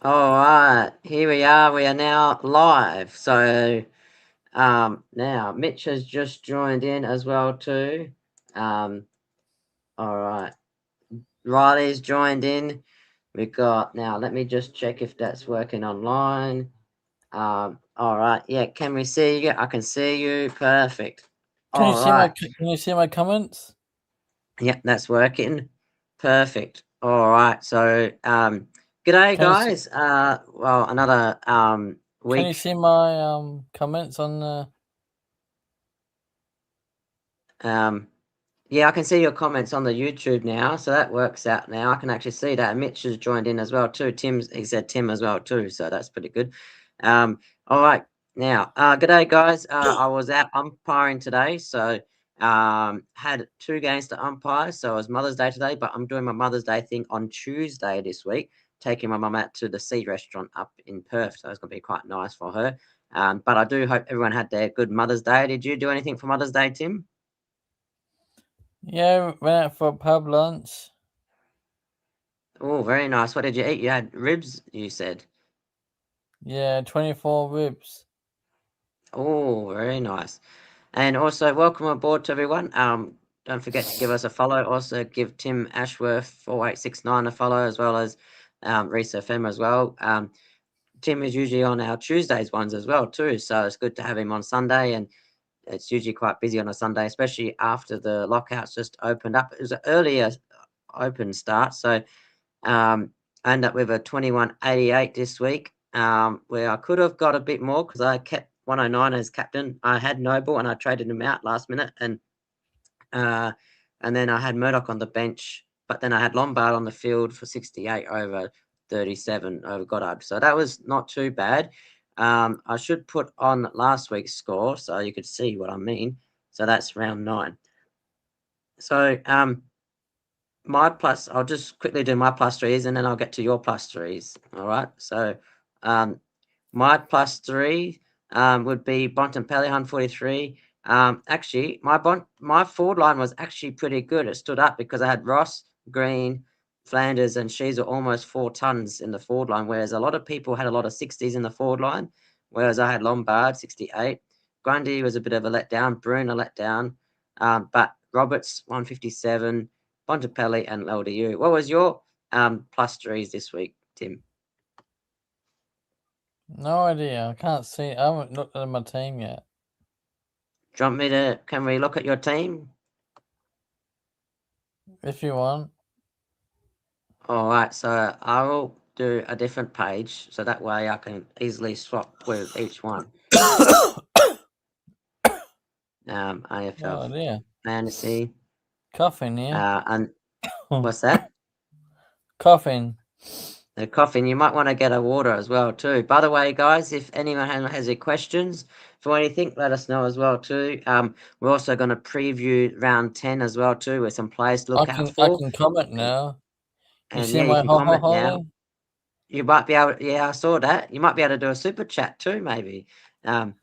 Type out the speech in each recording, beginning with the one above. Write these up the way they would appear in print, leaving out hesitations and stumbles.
All right, here we are. We are now live. So, now Mitch has just joined in as well too. All right, Riley's joined in. We got now. Let me just check if that's working online. All right, yeah. Can we see you? I can see you. Perfect. Can you All see my right. Can you see my comments? Yep, that's working. Perfect. All right. So, g'day, Can you see, guys. Well, another can you week. see my comments on the? Um, yeah, I can see your comments on the YouTube now, so that works out now. I can actually see that. Mitch has joined in as well too. He said Tim as well too, so that's pretty good. All right. Now, g'day, guys. I was out umpiring today, so had 2 games to umpire. So it was Mother's Day today, but I'm doing my Mother's Day thing on Tuesday this week, taking my mum out to the Sea restaurant up in Perth. So it's gonna be quite nice for her. But I do hope everyone had their good Mother's Day. Did you do anything for Mother's Day, Tim? Yeah, went out for a pub lunch. Oh, very nice. What did you eat? You had ribs, you said. Yeah, 24 ribs. Oh, very nice. And also, welcome aboard to everyone. Don't forget to give us a follow. Also, give Tim Ashworth 4869 a follow, as well as Reece FM as well. Tim is usually on our Tuesdays ones as well too, so it's good to have him on Sunday. And it's usually quite busy on a Sunday, especially after the lockouts just opened up. It was an earlier open start, so I ended up with a 2188 this week, where I could have got a bit more because I kept 109 as captain. I had Noble and I traded him out last minute, uh, and then I had Murdoch on the bench, but then I had Lombard on the field for 68 over 37 over Goddard. So that was not too bad. I should put on last week's score so you could see what I mean. So that's round 9. So I'll just quickly do my plus threes and then I'll get to your plus threes. All right. So my plus three would be Bontempelli 143. Actually, my forward line was actually pretty good. It stood up because I had Ross, Green, Flanders, and She's almost 4 tons in the forward line, whereas a lot of people had a lot of 60s in the forward line, whereas I had Lombard 68. Grundy was a bit of a letdown. Bruin a letdown. But Roberts 157. Bontempelli and LDU. What was your plus threes this week, Tim? No idea. I can't see. I haven't looked at my team yet. Do you want me to? Can we look at your team? If you want. All right. So I will do a different page, so that way I can easily swap with each one. AFL No idea. Fantasy. Coughing here. And what's that? Coughing. The coffin. You might want to get a water as well too. By the way, guys, if anyone has any questions for anything, let us know as well too. We're also going to preview round 10 as well too, with some players to I look out can I for. can comment And, now. You and see yeah, you my can ho ho comment ho now. there? You might be able. Yeah, I saw that. You might be able to do a super chat too, maybe. Um,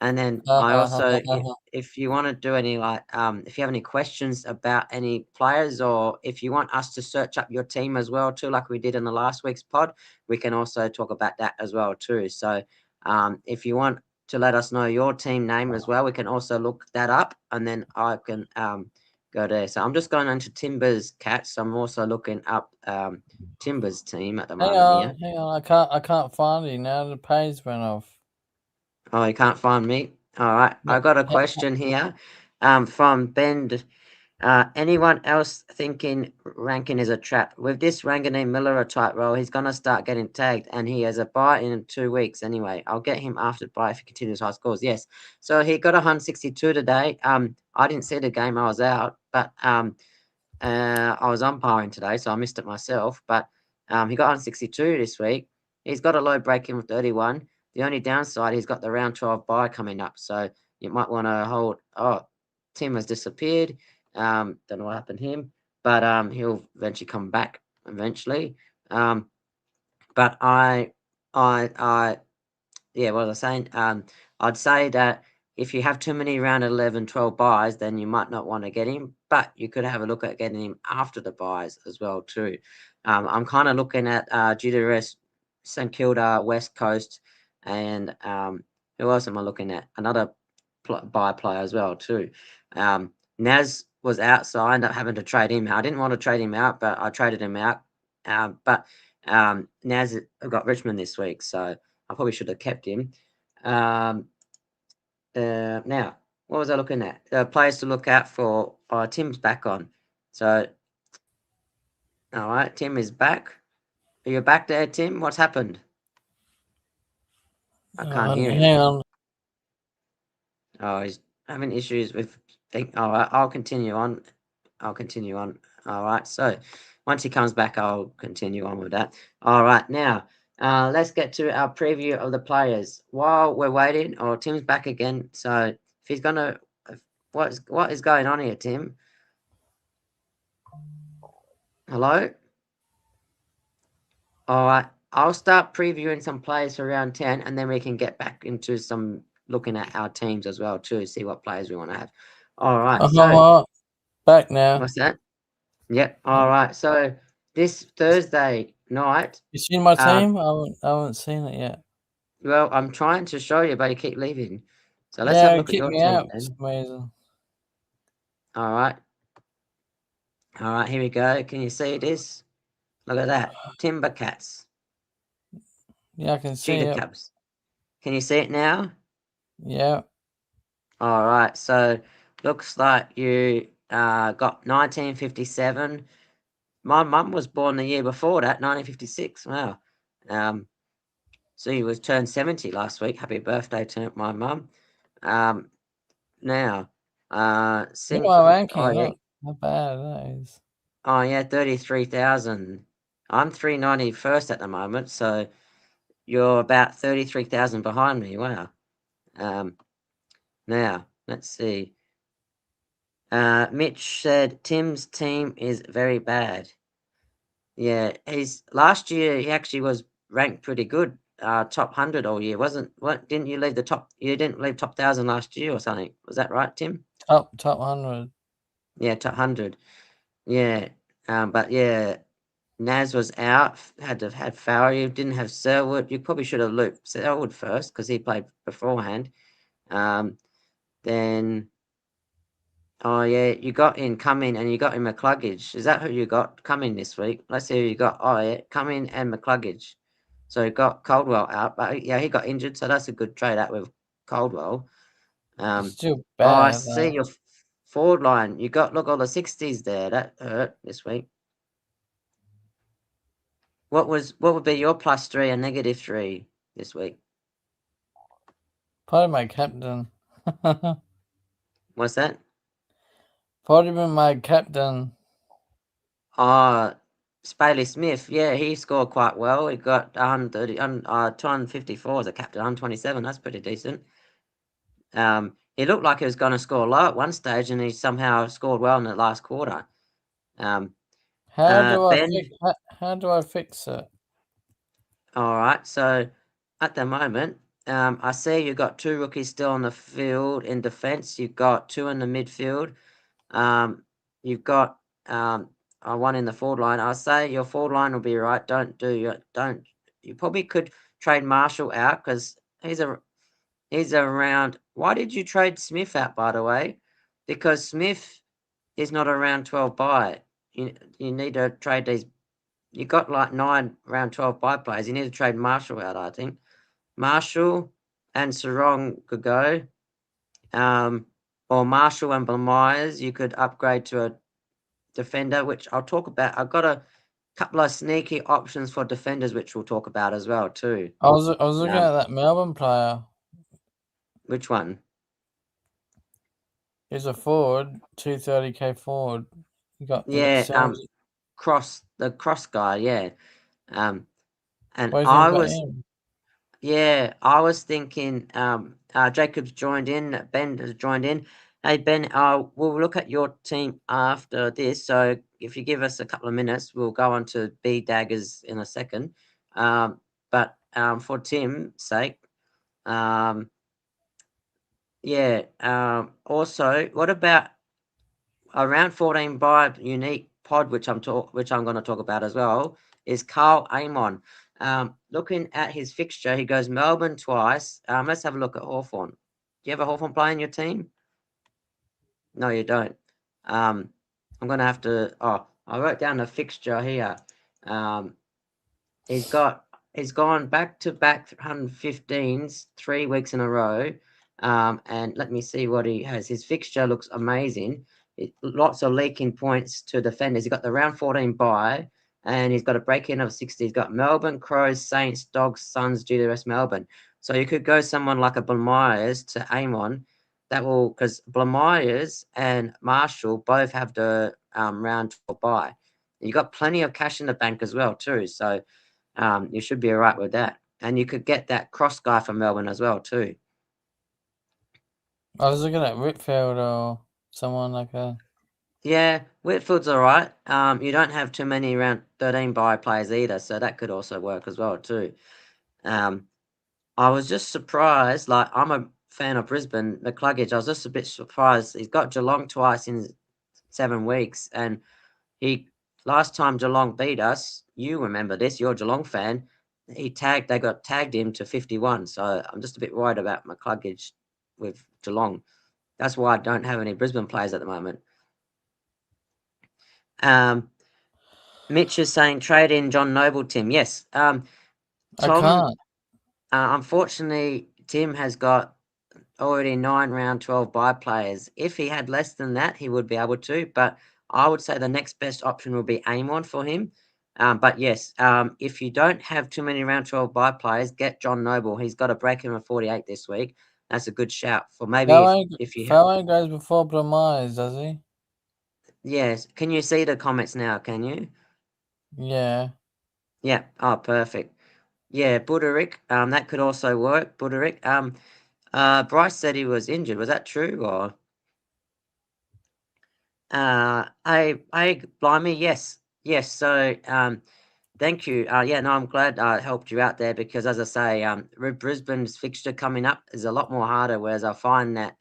and then Ha I ha ha ha also, ha ha. if you want to do any if you have any questions about any players, or if you want us to search up your team as well too, like we did in the last week's pod, we can also talk about that as well too. So, if you want to let us know your team name as well, we can also look that up, and then I can go there. So I'm just going into Timbers Cats. I'm also looking up Timbers team at the moment here. Hang on. I can't find you now. The page went off. Oh, you can't find me? All right. No, I got a ha- question here from Ben. Anyone else thinking Rankin is a trap? With this Ranganine Miller a tight role, he's going to start getting tagged and he has a bye in 2 weeks anyway. I'll get him after the bye if he continues high scores. Yes. So he got 162 today. I didn't see the game. I was out, but I was umpiring today, so I missed it myself. But he got 162 this week. He's got a low break in with 31. The only downside, he's got the round 12 bye coming up. So you might want to hold. Oh, Tim has disappeared. Don't know what happened to him, but he'll eventually come back eventually. But yeah, what was I saying? I'd say that if you have too many round 11, 12 buys, then you might not want to get him, but you could have a look at getting him after the buys as well too. I'm kind of looking at due to rest St Kilda, West Coast, and who else am I looking at? Another buy player as well too. Naz was out, so I ended up having to trade him out. I didn't want to trade him out, but I traded him out. But Naz got Richmond this week, so I probably should have kept him. Now, what was I looking at? Players to look out for. Tim's back on. So, all right, Tim is back. Are you back there, Tim? What's happened? I can't hear him. Hang on. Oh, he's having issues with. All right, I'll continue on. All right, so once he comes back, I'll continue on with that. All right, now let's get to our preview of the players. While we're waiting, Tim's back again. So if he's gonna, what is going on here, Tim? Hello. All right, I'll start previewing some players for round 10, and then we can get back into some looking at our teams as well too, see what players we want to have. All right, so back now. what's that? Yep. All right. So this Thursday night. You seen my team? I haven't seen it yet. Well, I'm trying to show you, but you keep leaving. So let's have a Yeah, look at keep your me team out. then. It's amazing. All right. All right. Here we go. Can you see this? Look at that. Timber Cats. Yeah, I can see Cheetah it. Cubs. Can you see it now? Yeah. All right. So looks like you got 1957. My mum was born the year before that, 1956. Wow. So he was turned 70 last week. Happy birthday to my mum. Now, Look at my ranking. oh yeah, Look how bad that is. oh yeah, 33,000. I'm 391st at the moment, so you're about 33,000 behind me. Wow. Now let's see. Mitch said Tim's team is very bad. Yeah, he's last year he actually was ranked pretty good, top 100 all year, wasn't? What didn't you leave the top? You didn't leave top 1,000 last year or something? Was that right, Tim? Top 100. Yeah, top 100. Yeah, but yeah, Naz was out, had to have Farrier, didn't have Selwood. You probably should have looped Selwood first because he played beforehand. Then, oh yeah, you got in Cumming and you got in McCluggage. Is that who you got Cumming this week? Let's see who you got. Oh yeah, Cumming and McCluggage. So you got Caldwell out, but yeah, he got injured, so that's a good trade out with Caldwell. It's still I bad. see your forward line. You got look all the 60s there. That hurt this week. What would be your +3 and -3 this week? Probably my captain. What's that? Probably been my captain. Spaley Smith. Yeah, he scored quite well. He got 130, 254 as a captain, 127. That's pretty decent. He looked like he was going to score low at one stage, and he somehow scored well in the last quarter. How do I Ben. how do I fix it? All right. So at the moment, I see you've got 2 rookies still on the field in defence. You've got 2 in the midfield. You've got one in the forward line. I say your forward line will be right. Don't. You probably could trade Marshall out because he's around. Why did you trade Smith out, by the way? Because Smith is not around 12 by. You need to trade these. You got like 9 round 12 by players. You need to trade Marshall out, I think. Marshall and Sarong could go. Or Marshall and Myers, you could upgrade to a defender, which I'll talk about. I've got a couple of sneaky options for defenders, which we'll talk about as well too. I was looking at that Melbourne player. Which one? He's a forward, 230k forward. You got The cross guy, yeah. And Why do you I got was him? Yeah, I was thinking Jacob's joined in, Ben has joined in. Hey Ben, we'll look at your team after this. So if you give us a couple of minutes, we'll go on to B daggers in a second. But for Tim's sake, also, what about around 14 by unique pod, which I'm going to talk about as well, is Carl Amon. Looking at his fixture, he goes Melbourne twice. Let's have a look at Hawthorn. Do you have a Hawthorn player in your team? No, you don't. I'm gonna have to. Oh, I wrote down the fixture here. Um, he's gone back to back 115s 3 weeks in a row. And let me see what he has. His fixture looks amazing. Lots of leaking points to defenders. He's got the round 14 bye, and he's got a break in of 60. He's got Melbourne, Crows, Saints, Dogs, Suns, due to the rest Melbourne. So you could go someone like a Myers to aim on. That will, because Myers and Marshall both have the round 12 bye. You got plenty of cash in the bank as well too. So you should be all right with that. And you could get that cross guy from Melbourne as well too. I was looking at Whitfield or someone like that. Yeah, Whitfield's all right. You don't have too many round 13 bye players either, so that could also work as well too. I was just surprised. Like, I'm a fan of Brisbane, McCluggage. I was just a bit surprised. He's got Geelong twice in 7 weeks, and he last time Geelong beat us. You remember this? You're a Geelong fan. They got tagged him to 51. So I'm just a bit worried about McCluggage with Geelong. That's why I don't have any Brisbane players at the moment. Mitch is saying trade in John Noble, Tim. Yes. I Tom, can't. unfortunately, Tim has got already 9 round 12 bye players. If he had less than that, he would be able to. But I would say the next best option will be Amon for him. But yes, if you don't have too many round 12 bye players, get John Noble. He's got a break in of 48 this week. That's a good shout for maybe if you have. Farway goes before Myers, does he? Yes. Can you see the comments now? Can you? Yeah. Yeah. Oh, perfect. Yeah, Buderick. That could also work. Buderick. Bryce said he was injured. Was that true or? Blimey, yes. So, thank you. Yeah, no, I'm glad I helped you out there because, as I say, Brisbane's fixture coming up is a lot more harder. Whereas I find that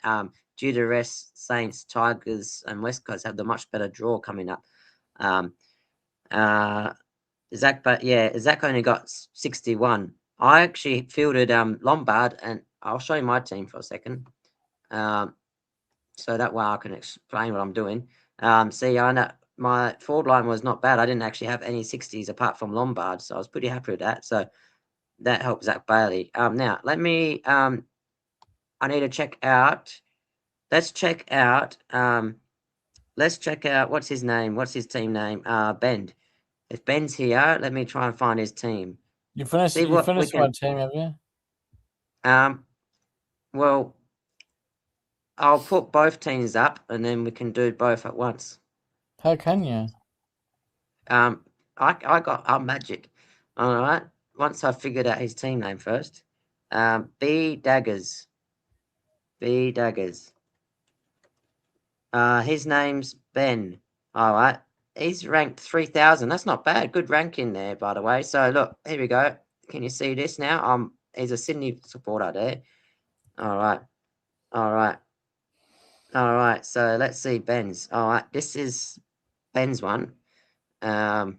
due to rest, Saints, Tigers, and West Coast have the much better draw coming up. Um, Zach only got 61. I actually fielded Lombard, and I'll show you my team for a second. So that way I can explain what I'm doing. See, I know my forward line was not bad. I didn't actually have any 60s apart from Lombard, so I was pretty happy with that. So that helped Zach Bailey. Now let me. I need to check out. Let's check out. Let's check out. What's his name? What's his team name? Ben. If Ben's here, let me try and find his team. You See what we finished can. my team, have you? Well, I'll put both teams up, and then we can do both at once. How can you? I got magic. All right. Once I figured out his team name first. B Daggers. B Daggers. His name's Ben. All right. He's ranked 3,000. That's not bad. Good ranking there, by the way. So look, here we go. Can you see this now? He's a Sydney supporter there. All right. All right. All right. So let's see Ben's. All right. This is Ben's one. I'll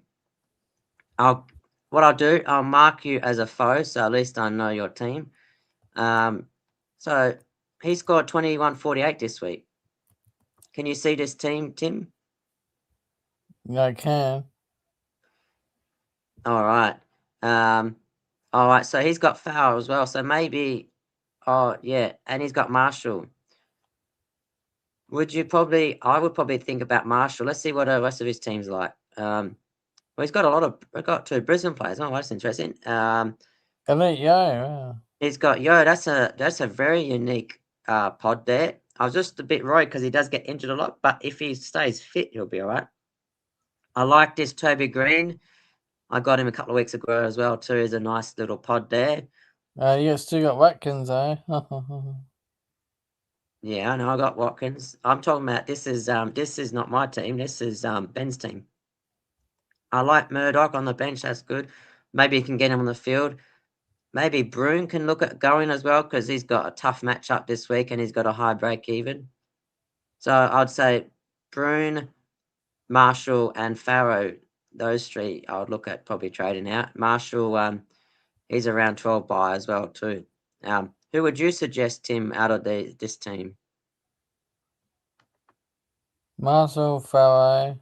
do, I'll mark you as a foe, so at least I know your team. So he scored 21.48 this week. Can you see this team, Tim? Yeah, I can. All right. So he's got Farrell as well. So maybe, oh yeah, and he's got Marshall. I would probably think about Marshall. Let's see what the rest of his team's like. Well, we've got 2 Brisbane players. Oh, that's interesting. Elite Yo. He's got that's a very unique pod there. I was just a bit worried because he does get injured a lot, but if he stays fit, he'll be all right. I like this Toby Green. I got him a couple of weeks ago as well too. He's a nice little pod there. You still got Watkins, eh? Yeah, I know. I got Watkins. I'm talking about this is not my team. This is Ben's team. I like Murdoch on the bench. That's good. Maybe you can get him on the field. Maybe Broome can look at going as well because he's got a tough matchup this week and he's got a high break even. So I'd say Broome, Marshall, and Farrow those three I would look at probably trading out. Marshall, he's around 12 buy as well too. Who would you suggest, Tim, out of this team? Marshall, Farrow,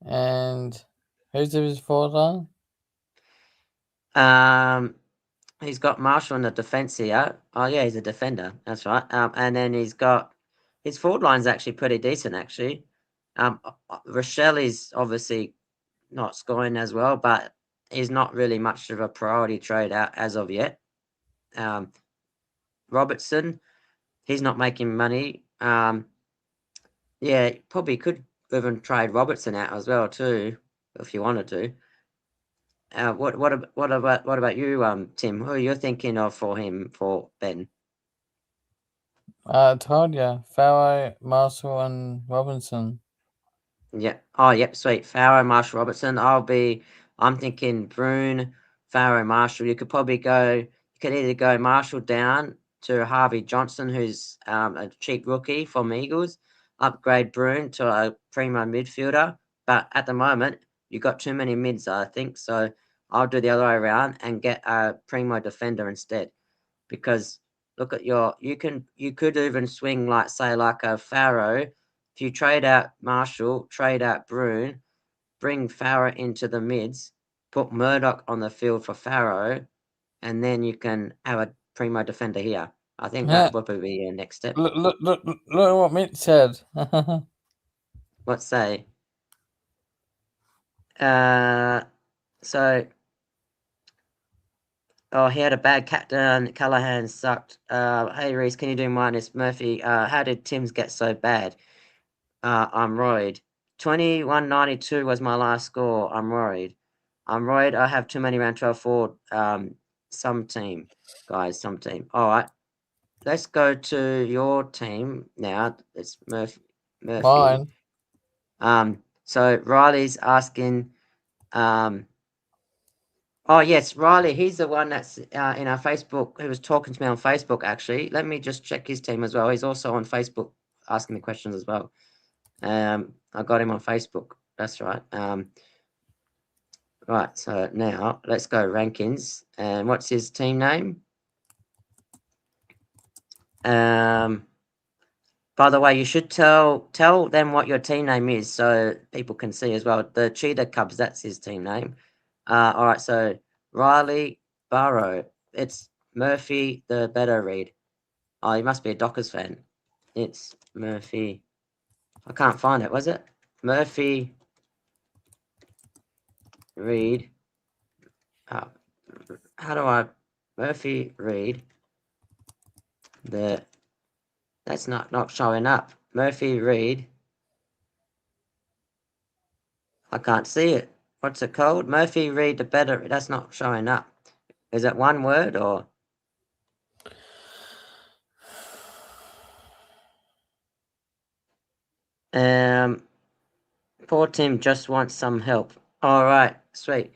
and who's his forward line? He's got Marshall in the defence here. Oh yeah, he's a defender. That's right. And then he's got his forward line's actually pretty decent actually. Rochelle is obviously not scoring as well, but he's not really much of a priority trade out as of yet. Robertson, he's not making money. Yeah, probably could even trade Robertson out as well too, if you wanted to. What about you, Tim? Who are you thinking of for him for Ben? I told you, Farrow, Marshall, and Robinson. Yeah. Oh, yep. Sweet. Farrow, Marshall, Robertson. I'm thinking Brune, Farrow, Marshall. You could probably go. You could either go Marshall down to Harvey Johnson, who's a cheap rookie from Eagles. Upgrade Brune to a primo midfielder. But at the moment, you've got too many mids, I think. So I'll do the other way around and get a primo defender instead. Because look at you could even swing like say like a Farrow. If you trade out Marshall, trade out Brune, bring Farrow into the mids, put Murdoch on the field for Farrow, and then you can have a primo defender here. I think Yeah, that would be your next step. look at what Mitch said. Let's say. So he had a bad captain. Callahan sucked. Hey Reece, can you do minus Murphy? How did Tim's get so bad? I'm worried. 2192 was my last score. I'm worried. I have too many round 12 forward. Some team, guys, some team. All right. Let's go to your team now. It's Murphy. Mine. So Riley's asking, oh yes, Riley, he's the one that's in our Facebook, who was talking to me on Facebook actually. Let me just check his team as well. He's also on Facebook asking me questions as well. I got him on Facebook. That's right. Right. So now let's go rankings. And what's his team name? By the way, you should tell them what your team name is so people can see as well. The Cheetah Cubs. That's his team name. All right. So Riley Barrow. It's Murphy the better read. Oh, he must be a Dockers fan. It's Murphy. I can't find it. Was it Murphy Reed? How do I Murphy Reed? That's not showing up. Murphy Reed. I can't see it. What's it called? Murphy Reed the better. That's not showing up. Is it one word or? Poor Tim just wants some help. All right, sweet.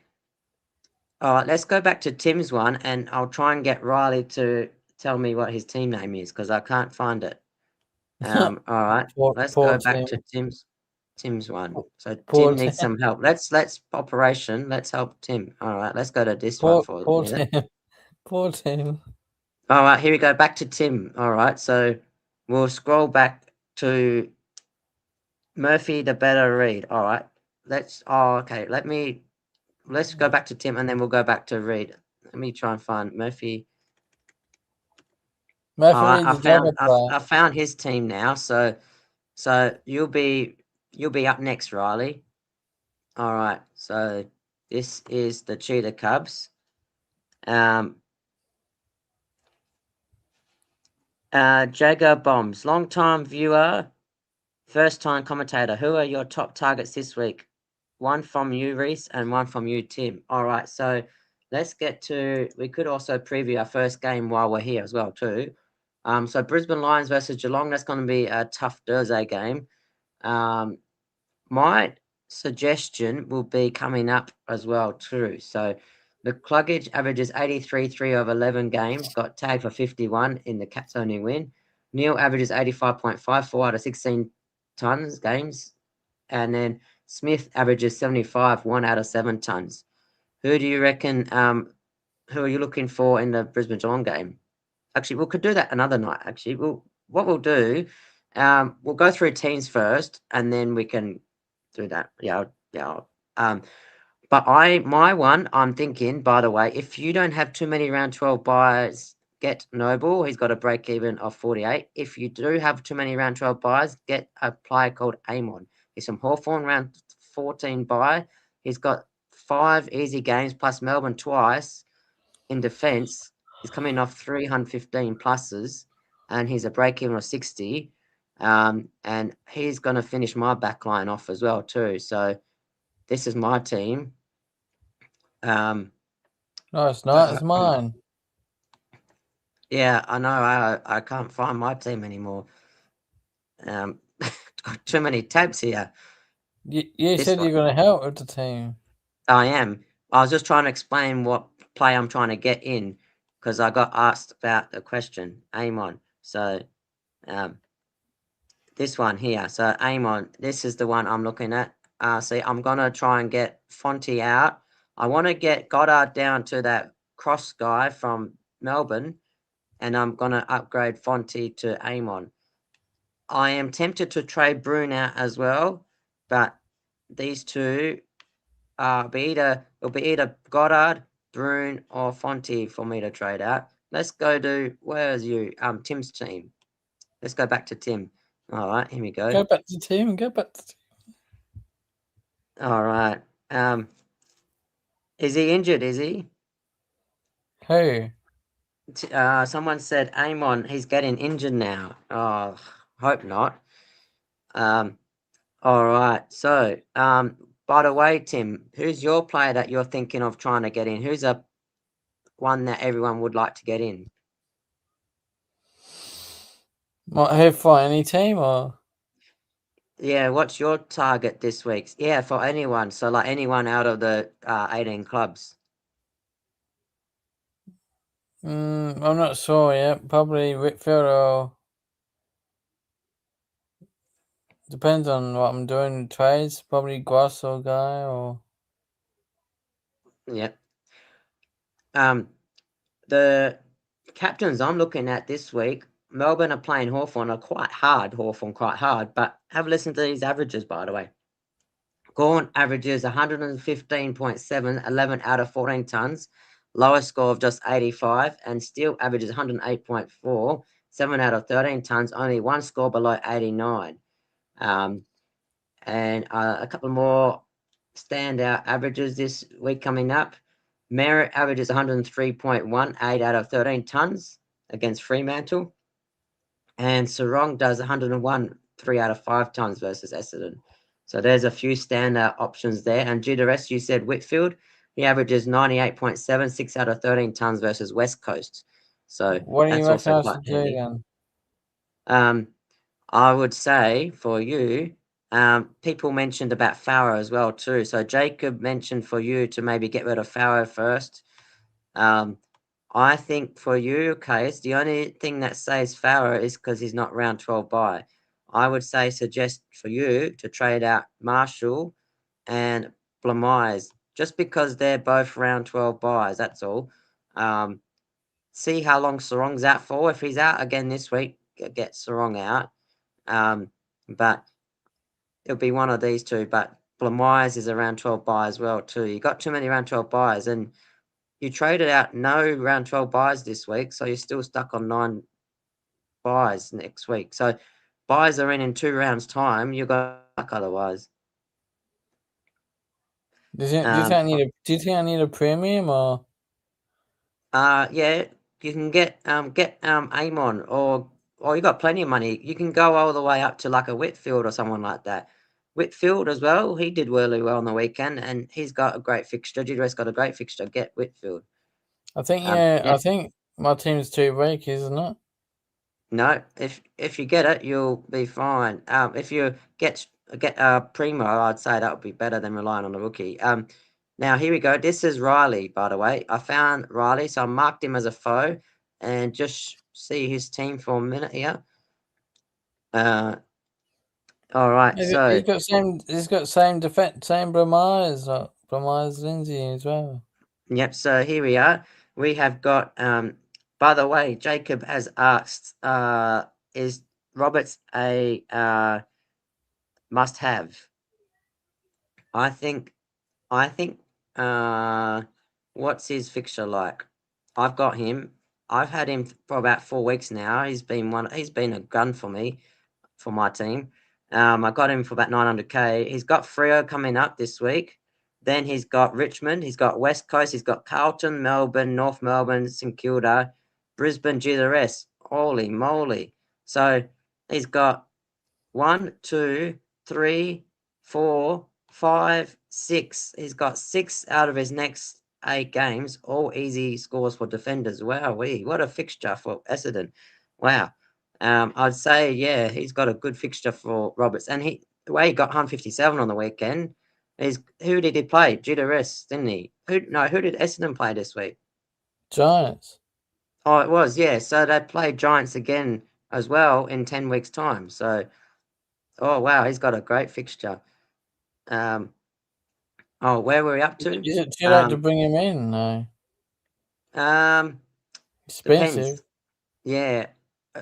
All right, let's go back to Tim's one, and I'll try and get Riley to tell me what his team name is because I can't find it. All right, let's Poor go back team. to Tim's one. So Poor Tim team. needs some help. Let's operation. Let's help Tim. All right, let's go to this one Poor, for a poor minute. team. Poor team. All right, here we go. Back to Tim. All right, so we'll scroll back to Murphy the better read. All right, okay. Let's go back to Tim and then we'll go back to Reed. Let me try and find Murphy. Murphy All right, Reed's a Jogger I player. found his team now. So you'll be up next, Riley. All right. So this is the Cheetah Cubs. Jagger Bombs, long time viewer, first time commentator. Who are your top targets this week? One from you, Reece, and one from you, Tim. All right, so let's get to. We could also preview our first game while we're here as well, too. So Brisbane Lions versus Geelong. That's going to be a tough Thursday game. My suggestion will be coming up as well, too. So the Cluggage averages 83 3 of 11 games, got tagged for 51 in the Cats only win. Neil averages 85.54 out of 16 tons games. And then Smith averages 75, 1 out of 7 tons. Who do you reckon? Who are you looking for in the Brisbane Geelong game? Actually, we could do that another night. Actually, what we'll do, we'll go through teams first, and then we can do that. Yeah, yeah. But my one, I'm thinking, by the way, if you don't have too many round 12 buys, get Noble. He's got a break even of 48. If you do have too many round 12 buys, get a player called Amon. He's from Hawthorn round 14 buy. He's got 5 easy games plus Melbourne twice in defence. He's coming off 315 pluses and he's a break even of 60. And he's going to finish my back line off as well, too. So this is my team. No, it's not. It's mine. Yeah, I know. I can't find my team anymore. Got too many tabs here. You This said one, you're going to help with the team. I am. I was just trying to explain what play I'm trying to get in because I got asked about the question. Amon. So, um, this one here. So Amon, this is the one I'm looking at. See, I'm gonna try and get Fonty out. I want to get Goddard down to that cross guy from Melbourne, and I'm gonna upgrade Fonty to Amon. I am tempted to trade Bruin out as well, but these two it'll be either Goddard, Bruin, or Fonty for me to trade out. Let's go to where's you? Tim's team. Let's go back to Tim. All right, here we go. Go back to the team. Go back to the team. All right. Is he injured? Is he? Who? Someone said Amon. He's getting injured now. Oh, hope not. Um. All right. So, by the way, Tim, who's your player that you're thinking of trying to get in? Who's a one that everyone would like to get in? What, who for any team or? Yeah. What's your target this week? Yeah, for anyone. So, like anyone out of the 18 clubs. I'm not sure yet. Probably Whitfield or depends on what I'm doing. Trades probably Gross or guy or. Yeah. Um. The captains I'm looking at this week, Melbourne are playing Hawthorn are quite hard, but have a listen to these averages, by the way. Gorn averages 115.7, 11 out of 14 tons, lowest score of just 85, and Steele averages 108.4, 7 out of 13 tons, only one score below 89. And a couple more standout averages this week coming up. Merritt averages 103.1, 8 out of 13 tons against Fremantle. And Sarong does 101, 3 out of 5 tons versus Essendon. So there's a few standout options there. And due to rest, you said Whitfield. He averages 98.7, 6 out of 13 tons versus West Coast. So What do you that's reckon also I quite should do handy. then? I would say for you, people mentioned about Farrow as well too. So Jacob mentioned for you to maybe get rid of Farrow first. I think for you, case the only thing that saves Farrow is because he's not round 12 by. I would say suggest for you to trade out Marshall and Blamise just because they're both round 12 buys. That's all. See how long Sarong's out for. If he's out again this week, get Sarong out. But it'll be one of these two. But Blamise is around 12 buy as well too. You got too many round 12 buys, and you traded out no round 12 buys this week, so you're still stuck on 9 buys next week. So buys are in 2 rounds time. You got luck otherwise. Do you think Um, I need a? Do you think I need a premium or? yeah, you can get Amon or you got plenty of money. You can go all the way up to like a Whitfield or someone like that. Whitfield as well. He did really well on the weekend, and he's got a great fixture. GWS got a great fixture. Get Whitfield. I think Yeah, I think my team's too weak, isn't it? no. If you get it, you'll be fine. If you get Primo, I'd say that would be better than relying on a rookie. Now here we go. This is Riley, by the way. I found Riley, so I marked him as a foe, and just see his team for a minute here. Uh, All right, so He's got same defense, same Blamires, Lindsay as well. yep. So here we are. We have got. By the way, Jacob has asked, is Roberts a must-have? I think. I think. Uh, what's his fixture like? I've got him. I've had him for about 4 weeks now. He's been one. He's been a gun for me, for my team. I got him for about 900k. He's got Freo coming up this week. Then he's got Richmond. He's got West Coast. He's got Carlton, Melbourne, North Melbourne, St Kilda, Brisbane, GWS. Holy moly! So he's got 1, 2, 3, 4, 5, 6. He's got 6 out of his next 8 games, all easy scores for defenders. Wow, what a fixture for Essendon. Wow. I'd say, yeah, he's got a good fixture for Roberts. And the way he got 157 on the weekend is, who did he play? GWS, didn't he? Who did Essendon play this week? Giants. Oh, it was, yeah. So they played Giants again as well in 10 weeks' time. So, oh, wow, he's got a great fixture. Where were we up to? Is it too late to bring him in? No. Depends. Expensive. Yeah,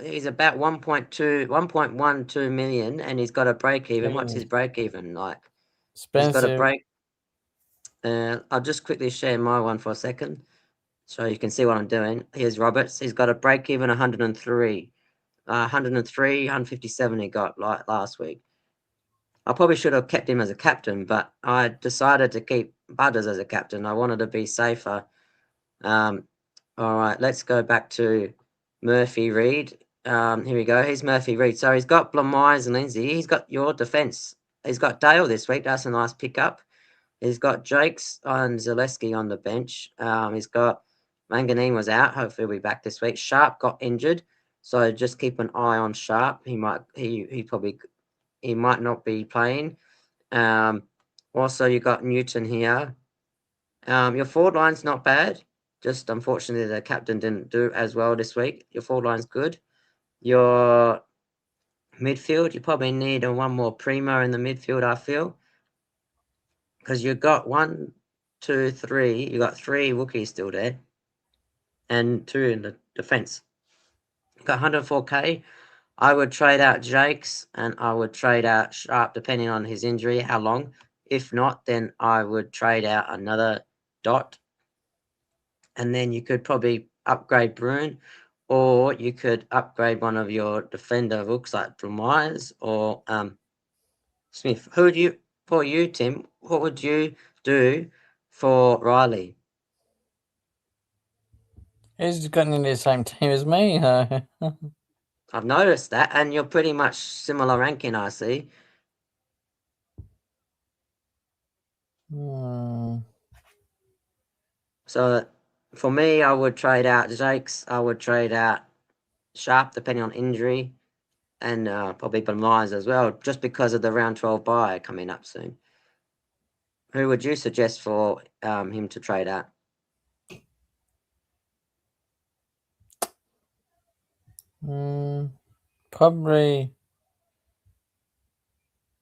he's about 1.12 million, and he's got a break even. What's his break even like? He's got a Expensive. break. I'll just quickly share my one for a second, so you can see what I'm doing. Here's Roberts. He's got a break even 103, 157 he got like last week. I probably should have kept him as a captain, but I decided to keep Butters as a captain. I wanted to be safer. All right, let's go back to Murphy Reed. Here we go. Here's Murphy Reed. So he's got Blamires and Lindsay. He's got your defence. He's got Dale this week. That's a nice pickup. He's got Jakes and Zaleski on the bench. He's got Manganine was out. Hopefully he'll be back this week. Sharp got injured, so just keep an eye on Sharp. He might not be playing. Also you got Newton here. Your forward line's not bad. Just unfortunately, the captain didn't do as well this week. Your forward line's good. Your midfield, you probably need one more primo in the midfield, I feel. Because you've got 1, 2, 3. You got 3 rookies still there. And 2 in the defence. Got 104k. I would trade out Jakes and I would trade out Sharp depending on his injury, how long. If not, then I would trade out another Dot. And then you could probably upgrade Bruin, or you could upgrade one of your defender hooks like Myers or Smith. For you, Tim, what would you do for Riley? He's got in the same team as me. I've noticed that, and you're pretty much similar ranking, I see. So for me, I would trade out Jakes. I would trade out Sharp, depending on injury, and probably Myers as well, just because of the round 12 bye coming up soon. Who would you suggest for him to trade out? Probably.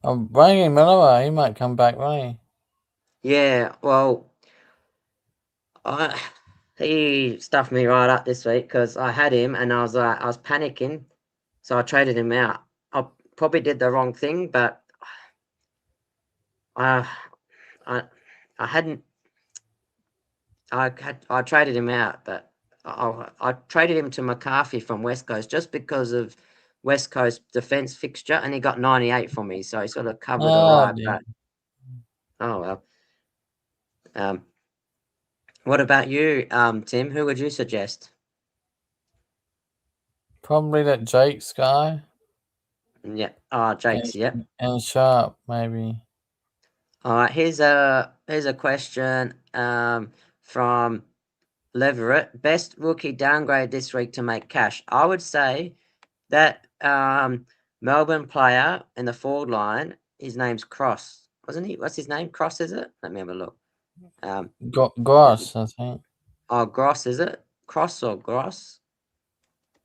I'm bringing Miller. He might come back, won't he? Yeah, well, he stuffed me right up this week because I had him and I was panicking, so I traded him out. I probably did the wrong thing, but I hadn't. I traded him out, but I traded him to McCarthy from West Coast just because of West Coast defence fixture, and he got 98 for me, so he sort of covered all right. But oh well. What about you, Tim? Who would you suggest? Probably that Jake's guy. Yeah. Jake's. Yep. And Sharp, maybe. All right. Here's a question from Leverett. Best rookie downgrade this week to make cash. I would say that Melbourne player in the forward line. His name's Cross, wasn't he? What's his name? Cross, is it? Let me have a look. Gross, I think. Oh, Gross, is it? Cross or Gross?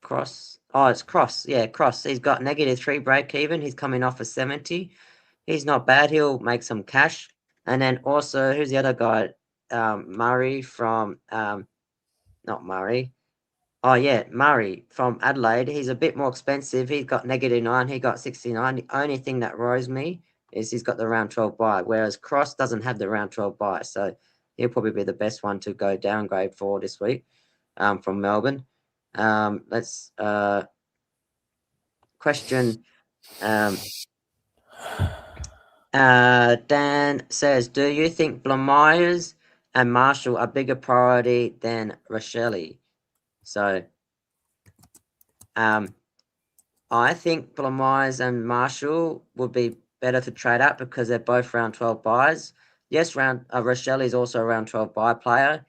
Cross. Oh, it's Cross. Yeah, Cross. He's got -3 break even. He's coming off a 70. He's not bad. He'll make some cash. And then also, who's the other guy? Murray from not Murray. Oh yeah, Murray from Adelaide. He's a bit more expensive. He's got -9. He got 69. The only thing that worries me is he's got the round 12 bye, whereas Cross doesn't have the round 12 bye. So he'll probably be the best one to go downgrade for this week from Melbourne. Let's question. Dan says, do you think Blamires and Marshall are bigger priority than Rochelle? So I think Blamires and Marshall would be better to trade up because they're both round 12 buys. Yes, Rochelle is also a round 12 buy player,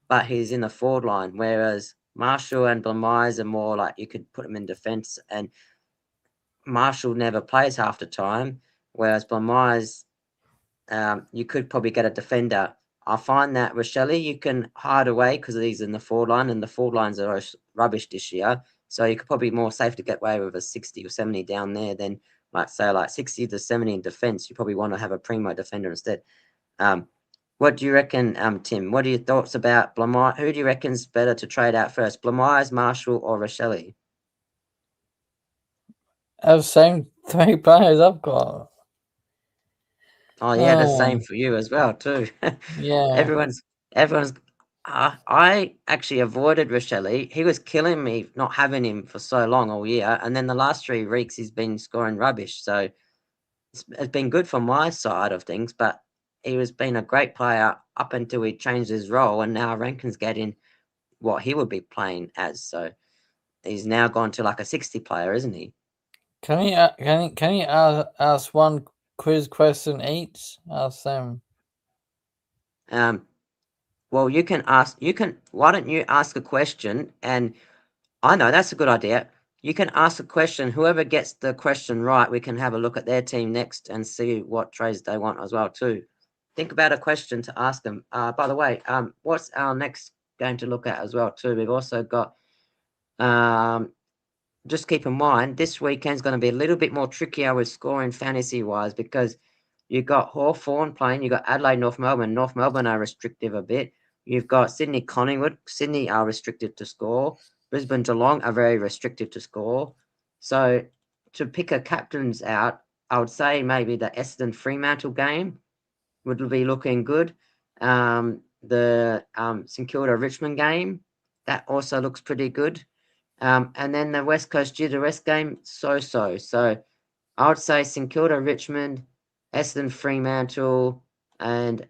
but he's in the forward line, whereas Marshall and Blamires are more like you could put him in defence, and Marshall never plays half the time, whereas Blamires, you could probably get a defender. I find that Rochelle you can hide away because he's in the forward line, and the forward lines are rubbish this year. So you could probably more safe to get away with a 60 or 70 down there than like 60 to 70 in defence. You probably want to have a primo defender instead. What do you reckon, Tim? What are your thoughts about Blamire? Who do you reckon's better to trade out first, Blamires, Marshall, or Rochelle? Have the same 3 players I've got. Oh yeah, the same Oh, for you as well too. yeah. everyone's. I actually avoided Rochelle. He was killing me not having him for so long all year, and then the last 3 weeks he's been scoring rubbish. So it's been good for my side of things, but he was being a great player up until he changed his role, and now Rankin's getting what he would be playing as. So he's now gone to like a 60 player, isn't he? Can you ask one quiz question each? Ask them. Um, well, you can ask. You can. Why don't you ask a question? And I know that's a good idea. You can ask a question. Whoever gets the question right, we can have a look at their team next and see what trades they want as well too. Think about a question to ask them. By the way, what's our next game to look at as well too? We've also got just keep in mind this weekend's going to be a little bit more trickier with scoring fantasy wise because you've got Hawthorn playing, you've got Adelaide, North Melbourne. North Melbourne are restrictive a bit. You've got Sydney, Collingwood. Sydney are restricted to score. Brisbane, Geelong are very restrictive to score. So to pick a captain's out, I would say maybe the Essendon Fremantle game would be looking good. The St Kilda Richmond game, that also looks pretty good. And then the West Coast West game, so. So I would say St Kilda, Richmond, Essendon, Fremantle, and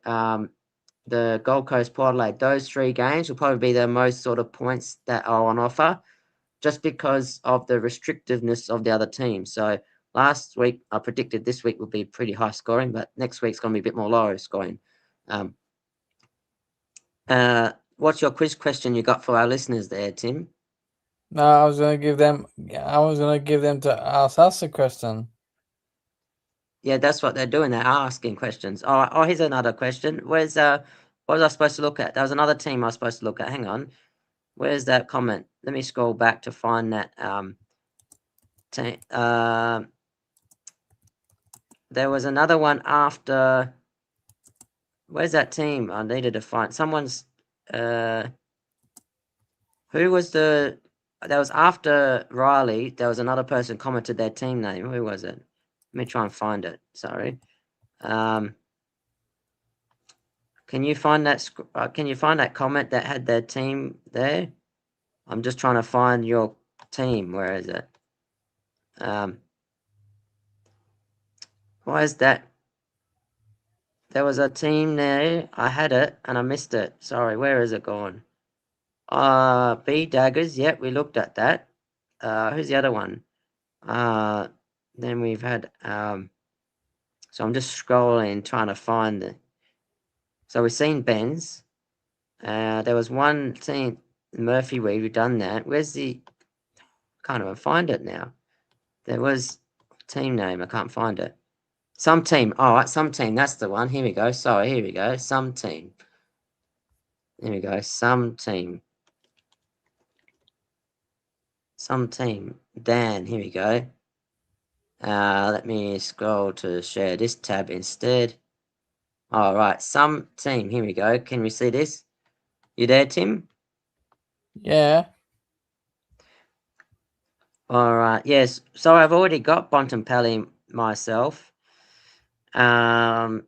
the Gold Coast Port Adelaide. Those 3 games will probably be the most sort of points that are on offer, just because of the restrictiveness of the other team. So last week I predicted this week would be pretty high scoring, but next week's going to be a bit more low scoring. Um, what's your quiz question you got for our listeners there, Tim? No, I was gonna give them. I was gonna give them to ask us a question. Yeah, that's what they're doing. They're asking questions. Oh, here's another question. Where's what was I supposed to look at? There was another team I was supposed to look at. Hang on. Where's that comment? Let me scroll back to find that team. There was another one after. Where's that team? I needed to find someone's. Who was the? That was after Riley. There was another person commented their team name. Who was it? Let me try and find it. Sorry. Can you find that? Can you find that comment that had their team there? I'm just trying to find your team. Where is it? Why is that? There was a team there. I had it and I missed it. Sorry. Where is it gone? B Daggers. Yep, we looked at that. Who's the other one? Then we've had. So I'm just scrolling, trying to find the. So we've seen Ben's. There was one team, Murphy. We've done that. Where's the? Can't even find it now. There was team name. I can't find it. Some team. All right, some team. That's the one. Here we go. Sorry. Here we go. Some team. Here we go. Some team. Some team. Dan, here we go. Let me scroll to share this tab instead. All right, some team. Here we go. Can we see this? You there, Tim? Yeah. All right. Yes. So I've already got Bontempelli myself. Yeah,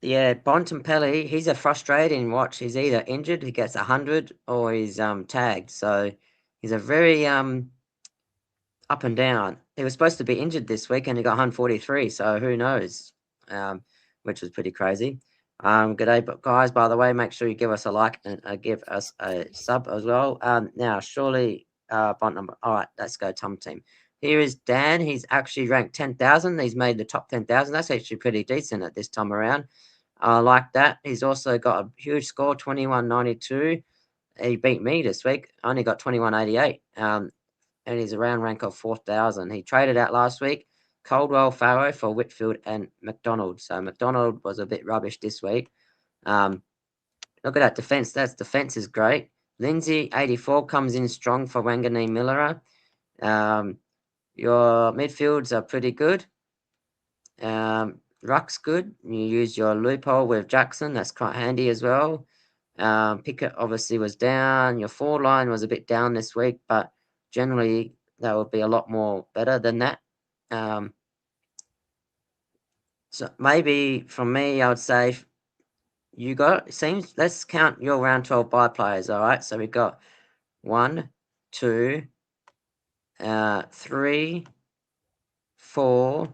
Bontempelli. He's a frustrating watch. He's either injured, he gets 100, or he's tagged. So he's a very up and down. He was supposed to be injured this week and he got 143, so who knows? Which was pretty crazy. G'day, but guys, by the way, make sure you give us a like and give us a sub as well. Now, surely, bond number. All right, let's go, Tom Team. Here is Dan. He's actually ranked 10,000. He's made the top 10,000. That's actually pretty decent at this time around. I like that. He's also got a huge score, 2192. He beat me this week. I only got 2188. And he's a round rank of 4,000. He traded out last week Caldwell Farrow for Whitfield and McDonald. So McDonald was a bit rubbish this week. Look at that defense. That defense is great. Lindsay, 84, comes in strong for Wangani Miller. Your midfields are pretty good. Ruck's good. You use your loophole with Jackson. That's quite handy as well. Pickett obviously was down. Your forward line was a bit down this week, but generally that would be a lot more better than that. So maybe from me, I would say you got, it seems, let's count your round 12 bye players, all right? So we've got 1, 2, 3, 4,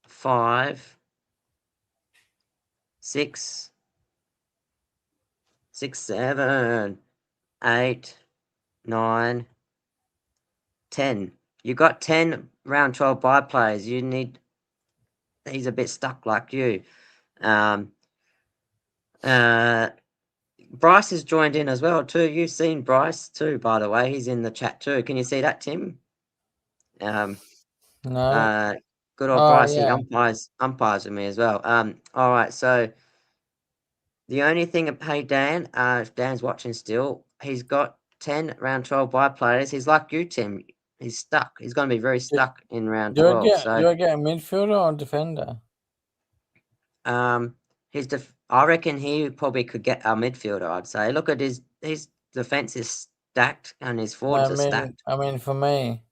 5, 6, 7, 8, 9, 10. You got 10 round 12 bye players. You need, he's a bit stuck like you. Um, Bryce has joined in as well too. You've seen Bryce too, by the way. He's in the chat too. Can you see that, Tim? No. Good old Oh Bryce. He yeah. umpires with me as well. All right. So the only thing, hey Dan, if Dan's watching still, he's got 10 round 12 bye players. He's like you, Tim. He's stuck. He's going to be very Do, stuck in round do I 12. get So do I get a midfielder or defender? I reckon he probably could get our midfielder. I'd say. Look at his defense is stacked and his forwards are stacked. I mean for me.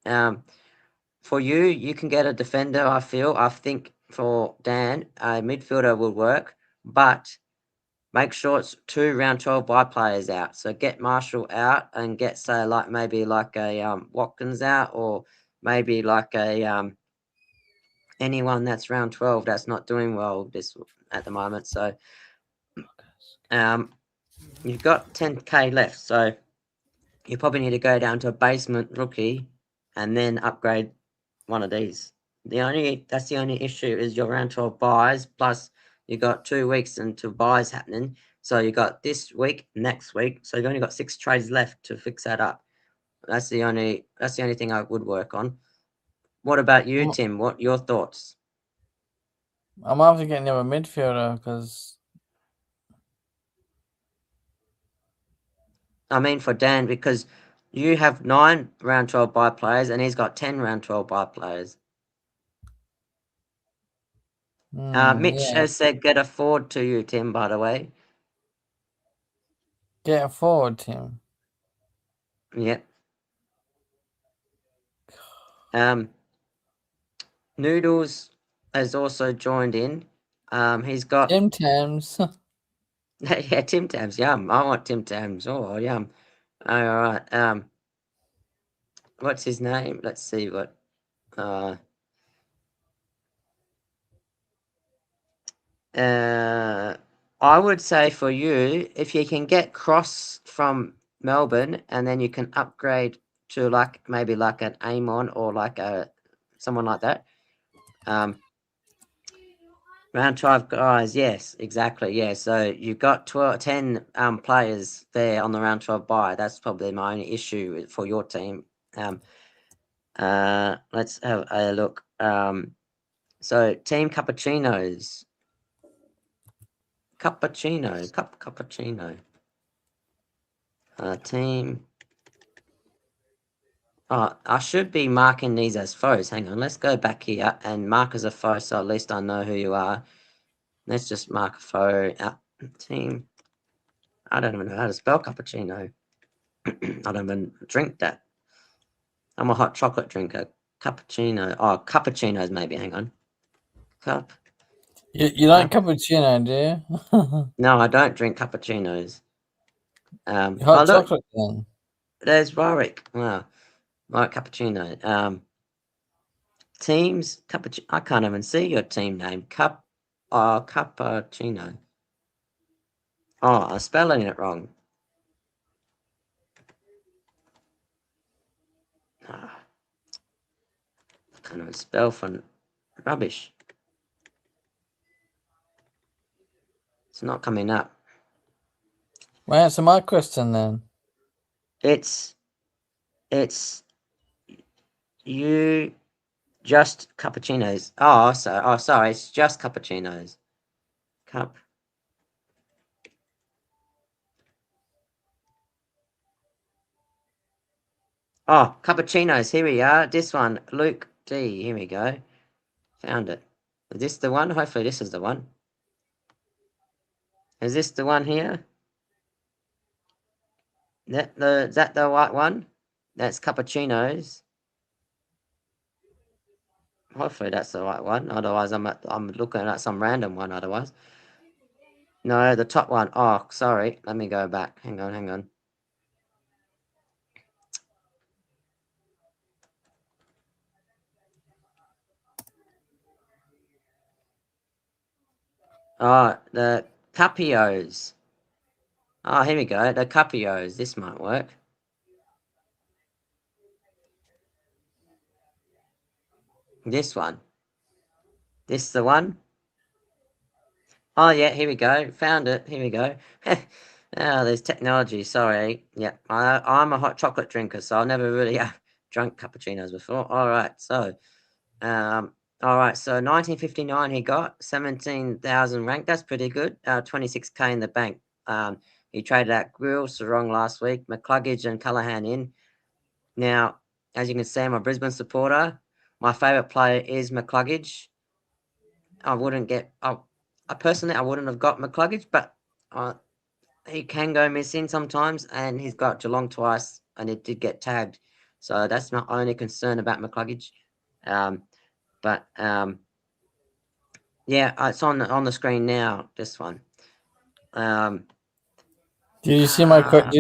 For you, you can get a defender. I think for Dan, a midfielder will work, but make sure it's 2 round 12 bye players out. So get Marshall out and get say like maybe like a Watkins out, or maybe like a anyone that's round 12 that's not doing well this at the moment. So you've got 10k left, so you probably need to go down to a basement rookie and then upgrade one of these. That's the only issue is your round 12 buys, plus you got 2 weeks until buys happening. So you got this week, next week. So you've only got 6 trades left to fix that up. That's the only thing I would work on. What about you, Tim? What your thoughts? I'm after getting a midfielder because I mean for Dan, because you have 9 round 12 buy players and he's got 10 round 12 buy players. Mitch yeah, has said get a forward to you, Tim, by the way. get a forward team. Yep. Noodles has also joined in. He's got Tim Tams. yeah, Tim Tams. Yum. I want Tim Tams. Oh, yum. All right. What's his name? Let's see what. I would say for you, if you can get Cross from Melbourne, and then you can upgrade to like maybe like an Amon or like a someone like that. Round 12 guys, yes, exactly. Yeah, so you've got 10 players there on the round 12 bye. That's probably my only issue for your team. Let's have a look. So Team Cappuccinos. Cappuccino. Team. Oh, I should be marking these as foes. Hang on, let's go back here and mark as a foe, so at least I know who you are. Let's just mark a foe. Team. I don't even know how to spell cappuccino. I don't even drink that. I'm a hot chocolate drinker. Cappuccino. Oh, cappuccinos maybe. Hang on. Cup. You like cappuccino, do you? No, I don't drink cappuccinos. Hot Look, chocolate then. there's Warwick. Wow, Warwick cappuccino. Teams cappuccino. I can't even see your team name. Cappuccino. Oh, I'm spelling it wrong. Ah, I can't even spell for rubbish. It's not coming up. Well, answer my question then. It's you just cappuccinos. Sorry, it's just cappuccinos. Cup. Oh, cappuccinos. Here we are. This one, Luke D. Here we go. Found it. Is this the one? Hopefully, this is the one. Is this the one here? Is that the white one? That's cappuccinos. Hopefully, that's the right one. Otherwise, I'm looking at some random one. Otherwise, no, the top one. Oh, sorry. Let me go back. Hang on. Oh, the Capios. Oh, here we go. The Capios. This might work. This one. This the one? Oh, yeah, here we go. Found it. Here we go. Oh, there's technology. Sorry. Yeah, I'm a hot chocolate drinker, so I've never really drunk cappuccinos before. Um, all right, so 1959 he got 17,000 rank. That's pretty good. 26K in the bank. He traded out Grill, Sarong last week, McCluggage and Callaghan in. Now, as you can see, I'm a Brisbane supporter. My favourite player is McCluggage. I wouldn't get. I personally, I wouldn't have got McCluggage, but he can go missing sometimes, and he's got Geelong twice, and it did get tagged. So that's my only concern about McCluggage. But yeah, it's on the screen now. This one. Um, Do you see my question?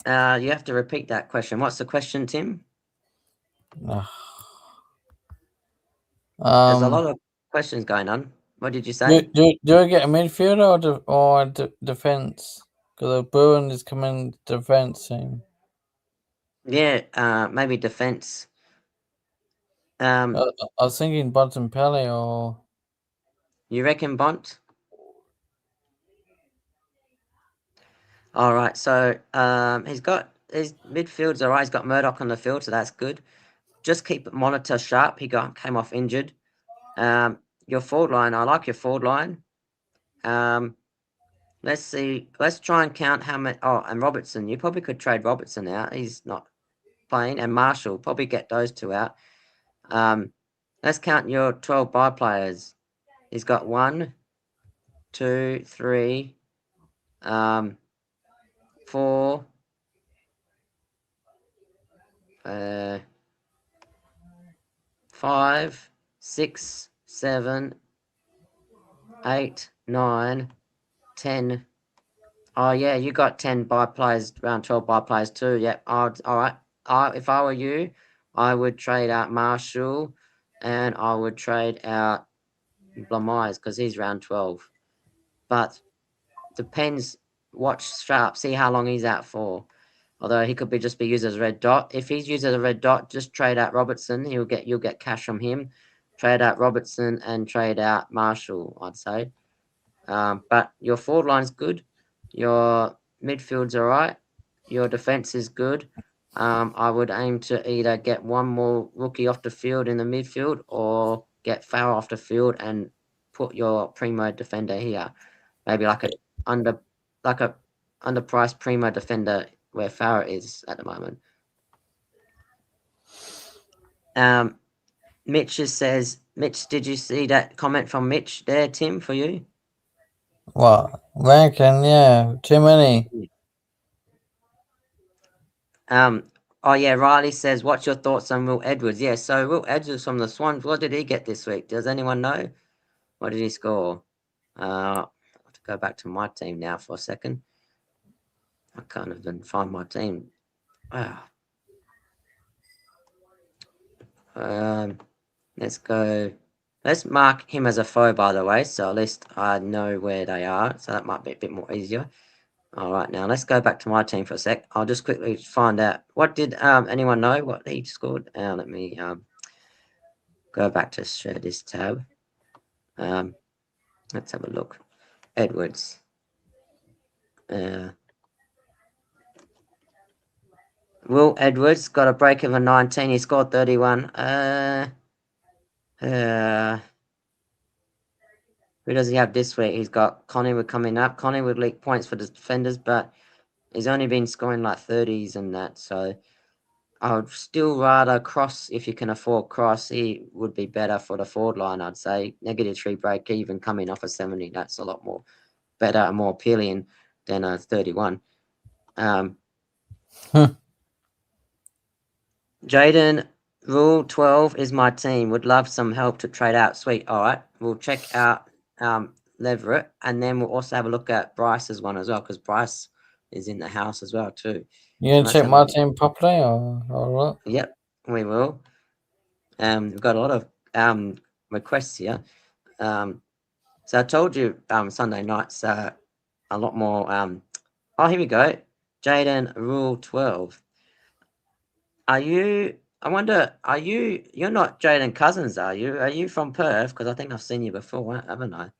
you have to repeat that question. What's the question, Tim? There's a lot of questions going on. What did you say? Do I get a midfielder or defense? Because the Bruin is coming defense team. Yeah, maybe defense. I was thinking Bontempelli or. You reckon Bont? All right. So he's got his midfield's all right. He's got Murdoch on the field, so that's good. Just keep monitor sharp. He came off injured. Your forward line. I like your forward line. Let's see. Let's try and count how many. Oh, and Robertson. You probably could trade Robertson out. He's not playing, and Marshall. Probably get those two out. Let's count your 12 buy players. He's got 1, 2, 3, 4, 5, 6, 7, 8, 9, 10. Oh yeah, you got 10 buy players, around 12 buy players too. Yep. All right. If I were you, I would trade out Marshall, and I would trade out Blamires because he's round 12. But depends. Watch Sharp. See how long he's out for. Although he could just be used as a red dot. If he's used as a red dot, just trade out Robertson. You'll get cash from him. Trade out Robertson and trade out Marshall, I'd say. But your forward line's good. Your midfield's all right. Your defense is good. I would aim to either get one more rookie off the field in the midfield or get Farrell off the field and put your primo defender here. Maybe like a underpriced primo defender where Farah is at the moment. Mitch says, Mitch, did you see that comment from Mitch there, Tim, for you? What? Ranking, yeah. Too many. Oh yeah, Riley says, what's your thoughts on Will Edwards? Yeah, so Will Edwards from the Swans, what did he get this week? Does anyone know? What did he score? I have to go back to my team now for a second. I can't even find my team. Let's go. Let's mark him as a foe, by the way, so at least I know where they are. So that might be a bit more easier. All right, now let's go back to my team for a sec. I'll just quickly find out. What did anyone know what he scored? Let me go back to share this tab. Let's have a look. Edwards. Will Edwards got a break of a 19. He scored 31. Who does he have this week? He's got Collingwood coming up. Collingwood leak points for the defenders, but he's only been scoring like 30s and that. So I would still rather Cross, if you can afford Cross, he would be better for the forward line, I'd say. -3 break even coming off a 70. That's a lot more better and more appealing than a 31. Jaden, Rule 12 is my team. Would love some help to trade out. Sweet. All right. We'll check out Leverett, and then we'll also have a look at Bryce's one as well, because Bryce is in the house as well too. You gonna check my team properly or what? Yep, we will. We've got a lot of requests here. So I told you Sunday nights a lot more. Oh, here we go. Jaden, Rule 12. Are you? I wonder. Are you? You're not Jaden Cousins, are you? Are you from Perth? Because I think I've seen you before, haven't I?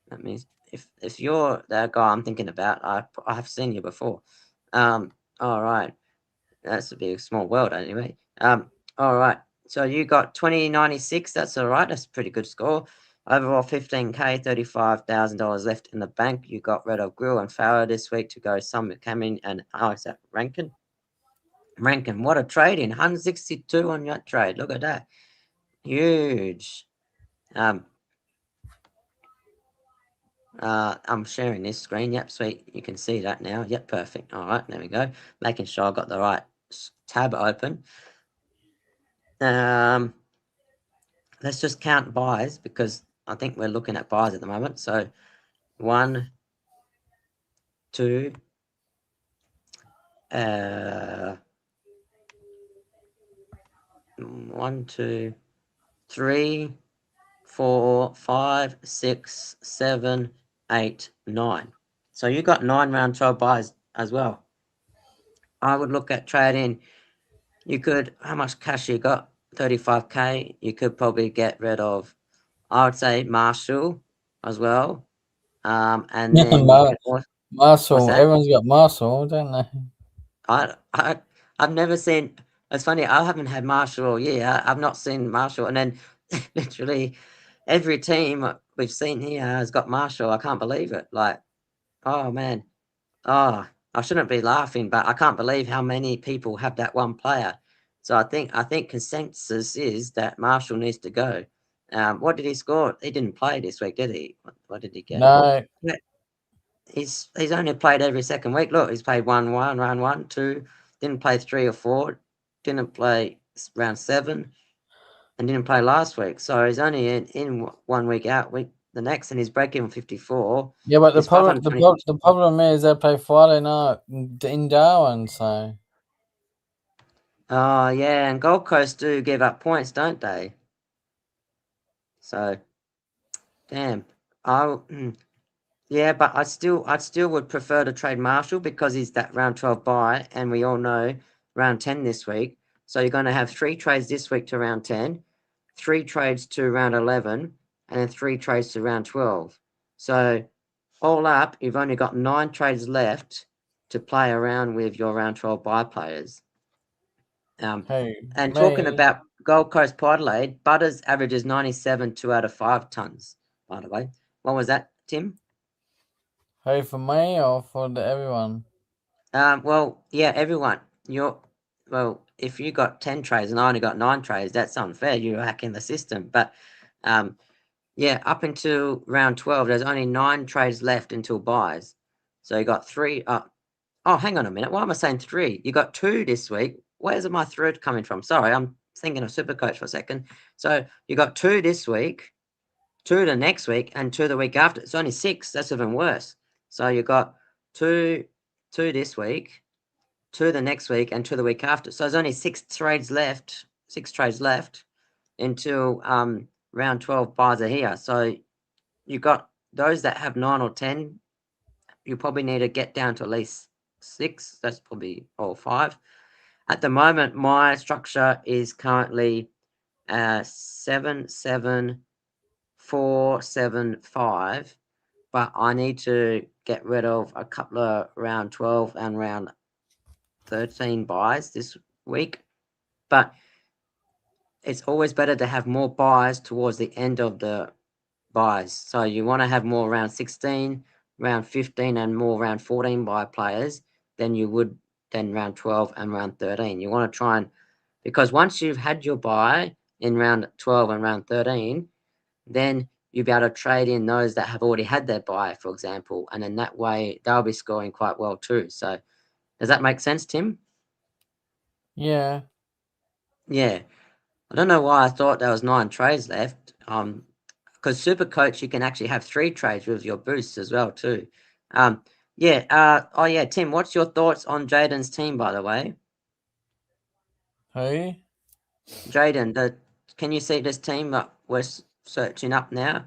That means if you're that guy I'm thinking about, I have seen you before. All right. That's a big small world anyway. All right. So you got 2096. That's all right. That's a pretty good score. Overall, 15K, $35,000 left in the bank. You got rid of Grill and Farrow this week to go Summit Cameron and Alex at Rankin. Rankin, what a trade in 162 on that trade. Look at that. Huge. I'm sharing this screen. Yep, sweet. You can see that now. Yep, perfect. All right, there we go. Making sure I got the right tab open. Let's just count buys because I think we're looking at buys at the moment. So 1, 2, 1, 2, 3, 4, 5, 6, 7, 8, 9. So you got 9 round 12 buys as well. I would look at trading. You could, how much cash you got? 35K. You could probably get rid of, I would say, Marshall as well. And then you could also, Marshall. what's that? Everyone's got Marshall, don't they? I've never seen. It's funny. I haven't had Marshall all year. I've not seen Marshall, and then literally every team we've seen here has got Marshall. I can't believe it. Like, oh man, oh, I shouldn't be laughing, but I can't believe how many people have that one player. So I think consensus is that Marshall needs to go. What did he score? He didn't play this week, did he? What did he get? No. Yeah, he's only played every second week. Look, he's played round 1, 2, didn't play 3 or 4, didn't play round 7, and didn't play last week. So he's only in 1 week out, week the next, and he's breaking 54. Yeah, but He's 520. the problem is they play Friday night in Darwin, so. Oh yeah, and Gold Coast do give up points, don't they? So, damn. Yeah, but I still would prefer to trade Marshall because he's that round 12 buy, and we all know round 10 this week. So you're going to have 3 trades this week to round 10, 3 trades to round 11, and then 3 trades to round 12. So all up, you've only got 9 trades left to play around with your round 12 buy players. Hey, and talking about Gold Coast Port Adelaide, Butters averages 97 2 out of 5 tons, by the way. What was that, Tim? Hey, for me or for everyone? Well, yeah, everyone. If you got 10 trays and I only got 9 trays, that's unfair. You're hacking the system. But um, yeah, up until round 12, there's only 9 trays left until buys. So you got three. Oh, hang on a minute. Why am I saying three? You got two this week. Where's my third coming from? Sorry, I'm thinking of Supercoach for a second. So you got two this week, two the next week, and two the week after. It's only six. That's even worse. So you got two, two this week, two the next week, and two the week after. So there's only 6 trades left. 6 trades left until round 12 buys are here. So you got those that have 9 or 10. You probably need to get down to at least 6. That's probably or 5. At the moment, my structure is currently 7, 7, 4, 7, 5. But I need to get rid of a couple of round 12 and round 13 buys this week. But it's always better to have more buys towards the end of the buys. So you want to have more round 16, round 15, and more round 14 buy players than you would than round 12 and round 13. You want to try and because once you've had your buy in round 12 and round 13, then you'll be able to trade in those that have already had their buy, for example, and in that way they'll be scoring quite well too. So does that make sense, Tim? Yeah. Yeah. I don't know why I thought there was 9 trades left. Because Super Coach, you can actually have 3 trades with your boosts as well too. Yeah. Oh yeah, Tim. What's your thoughts on Jaden's team, by the way? Who? Jaden, can you see this team that we're searching up now?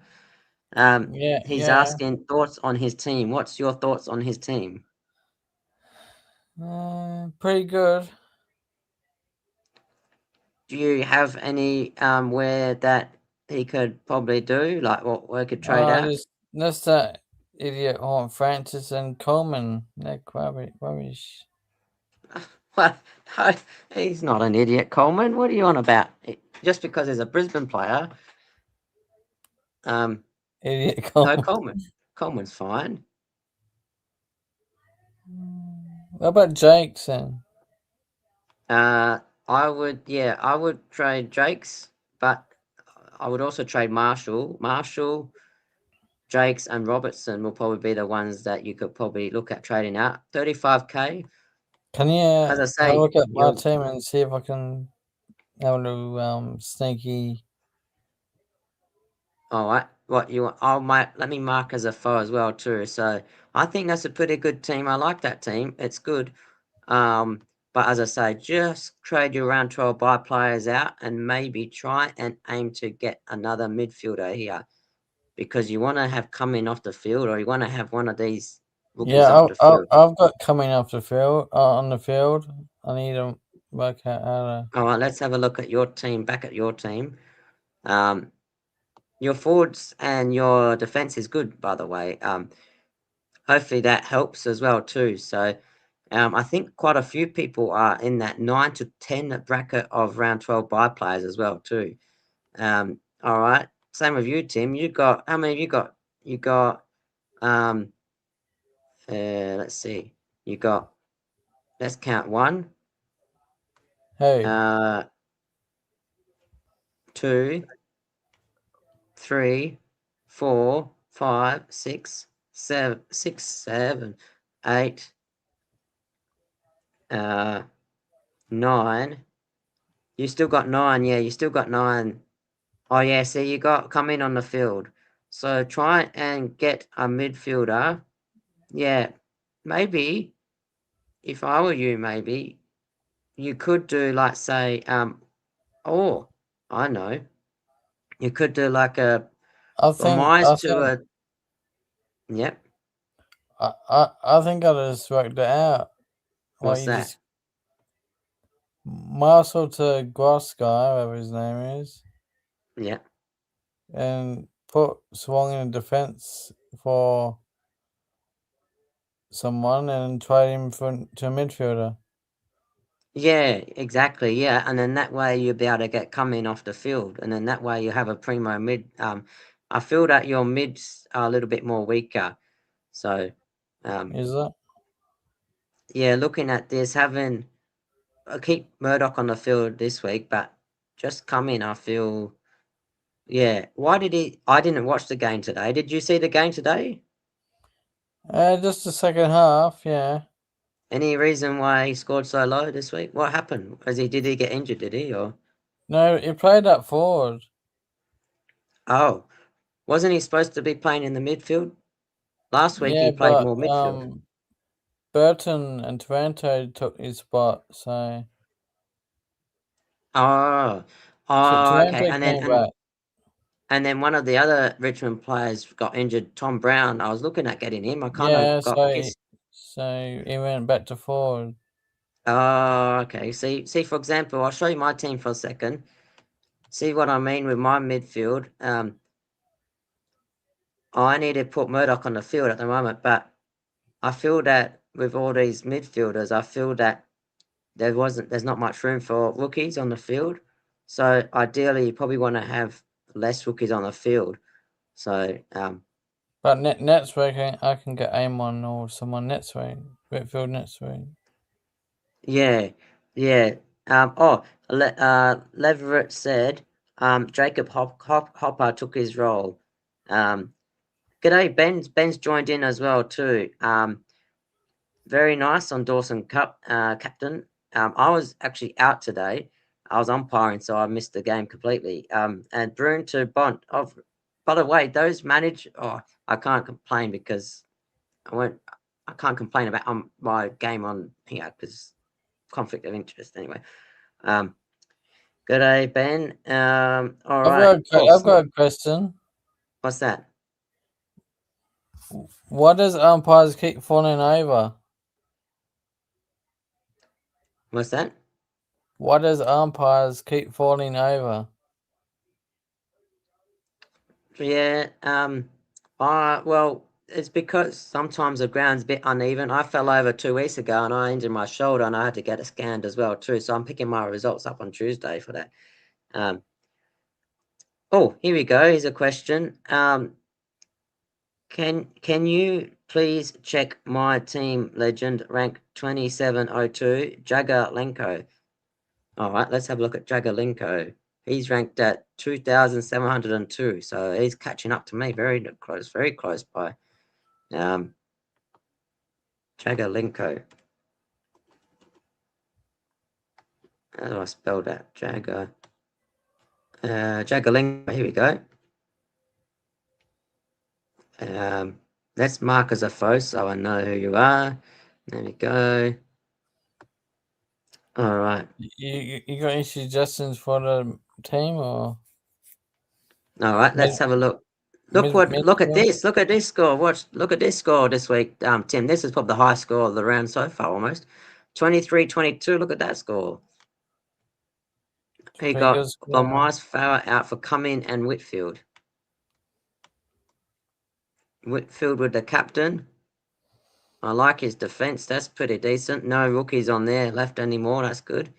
Yeah, He's yeah. asking thoughts on his team. What's your thoughts on his team? Pretty good. Do you have any where that he could probably do like what we could trade out? That's that idiot Horn Francis and Coleman. That rubbish. Well, no, he's not an idiot, Coleman. What are you on about? Just because he's a Brisbane player, um, Idiot no, Coleman. Coleman's fine. What about Jackson? I would trade Jakes, but I would also trade Marshall, Jakes, and Robertson will probably be the ones that you could probably look at trading out. 35k. Can you As I have a say, look at my you're team and see if I can have a little sneaky? all right. What you want? Oh, my, let me mark as a foe as well too. So I think that's a pretty good team. I like that team. It's good. Um, but as I say, just trade your round 12 buy players out and maybe try and aim to get another midfielder here because you want to have coming off the field or you want to have one of these rookies off Yeah, the field. I've got coming off the field on the field. I need to work out how to. All right, let's have a look at your team, back at your team. Um, your forwards and your defense is good, by the way. Hopefully that helps as well too. So I think quite a few people are in that 9 to 10 bracket of round 12 buy players as well too. All right. Same with you, Tim. You got how many have you got? You got um let's see. You got let's count one, Hey, uh two, three, four, five, six, seven, eight, uh, nine. You still got nine, yeah, you still got nine. Oh yeah, see you got come in on the field. So try and get a midfielder. Yeah, maybe if I were you, maybe you could do like say, oh, I know. You could do like a I think Mize I to think a yep. I think I just worked it out. Like What's you that? just Marshall to Gross guy, whatever his name is, Yeah. and put Swung in defense for someone and trade him to a midfielder. Yeah, exactly. Yeah, and then that way you'll be able to get come in off the field, and then that way you have a primo mid. I feel that your mids are a little bit more weaker, so. Is that? Yeah, looking at this, I keep Murdoch on the field this week, but just come in, I feel. Yeah, why did he? I didn't watch the game today. Did you see the game today? Just the second half, yeah. Any reason why he scored so low this week? What happened? Did he get injured? Did he or? No, he played that forward. Oh, wasn't he supposed to be playing in the midfield? Last week Yeah, he played but more midfield. Burton and Toronto took his spot, so Oh, oh, okay. Toronto came back. And then one of the other Richmond players got injured, Tom Brown. I was looking at getting him. I kind of Yeah, got pissed. so he went back to forward. Oh, okay. See, for example, I'll show you my team for a second. See what I mean with my midfield. I need to put Murdoch on the field at the moment, but I feel that with all these midfielders, I feel that there's not much room for rookies on the field. So ideally, you probably want to have less rookies on the field. So But next week I can get Amon or someone next week. Whitfield next week. yeah, yeah. Leverett said Jacob Hopper took his role. G'day, Ben's joined in as well too. Very nice on Dawson Cup, captain. I was actually out today. I was umpiring, so I missed the game completely. And Bruin to Bont. Oh, by the way, those manage. Oh, I can't complain because I won't. I can't complain about my game on here because conflict of interest anyway. Um, good day, Ben. All right. Oh, I've got a question. what's that? Why does umpires keep falling over? What's that? Why does umpires keep falling over? Yeah. Well, it's because sometimes the ground's a bit uneven. I fell over 2 weeks ago and I injured my shoulder and I had to get it scanned as well too. So I'm picking my results up on Tuesday for that. Um. Oh, here we go. Here's a question. Can you please check my team legend rank 2702 Jagalenko? All right, let's have a look at Jagalenko. He's ranked at 2,702, so he's catching up to me very close by. Um, Jagalenko. How do I spell that? Jagalenko. Here we go. Um, let's mark as a foe so I know who you are. There we go. All right. You got any suggestions for the team or All right, mid let's have a look. mid Look at this. Look at this score. Look at this score this week, Tim. This is probably the highest score of the round so far almost. 23-22. Look at that score. He pretty good got score. Lamias Farah out for Cumming and Whitfield. Whitfield with the captain. I like his defence. That's pretty decent. No rookies on there left anymore. That's good.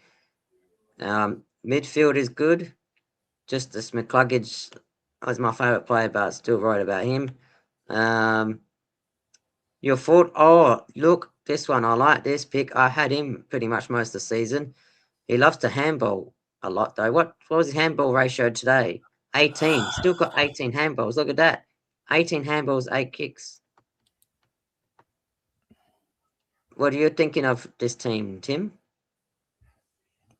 Midfield is good. Just this McCluggage was my favourite player, but still worried about him. Your fault. Oh, look, this one. I like this pick. I had him pretty much most of the season. He loves to handball a lot, though. What was his handball ratio today? 18. Still got 18 handballs. Look at that. 18 handballs, 8 kicks. What are you thinking of this team, Tim?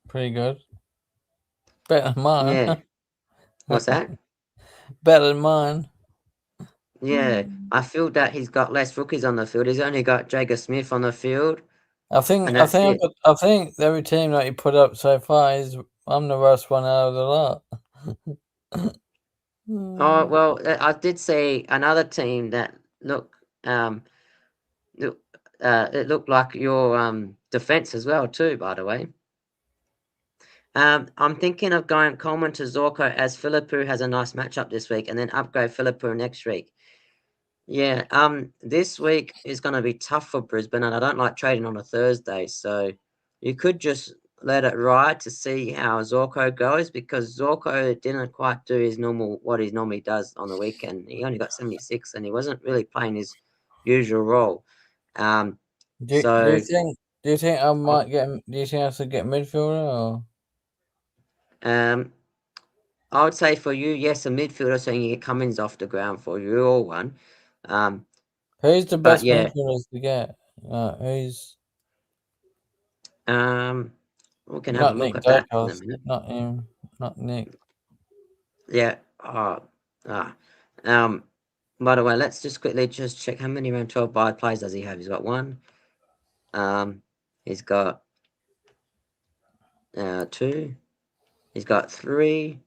Pretty good. Better than mine. Yeah. What's that? Better than mine. Yeah. I feel that he's got less rookies on the field. He's only got Jager Smith on the field, and that's it. I think every team that you put up so far is I'm the worst one out of the lot. Oh, well, I did see another team that um, look, it looked like your defense as well too, by the way. I'm thinking of going Coleman to Zorko as Philippou has a nice matchup this week, and then upgrade Philippou next week. Yeah, this week is going to be tough for Brisbane, and I don't like trading on a Thursday, so you could just let it ride to see how Zorko goes because Zorko didn't quite do what he normally does on the weekend. He only got 76, and he wasn't really playing his usual role. Do So you think I I- might get? Do you think I should get midfielder or? um, I would say for you, yes, a midfielder, so you can get Cummins off the ground for you or one. Um, Who's the but best yeah, midfielders to get? Who's um, we can have a not look Nick at that in a Dacos, minute. not him, not Nick. Yeah. Ah. Um. By the way, let's just quickly just check how many round 12 bye plays does he have? He's got one. Um. He's got two. He's got three,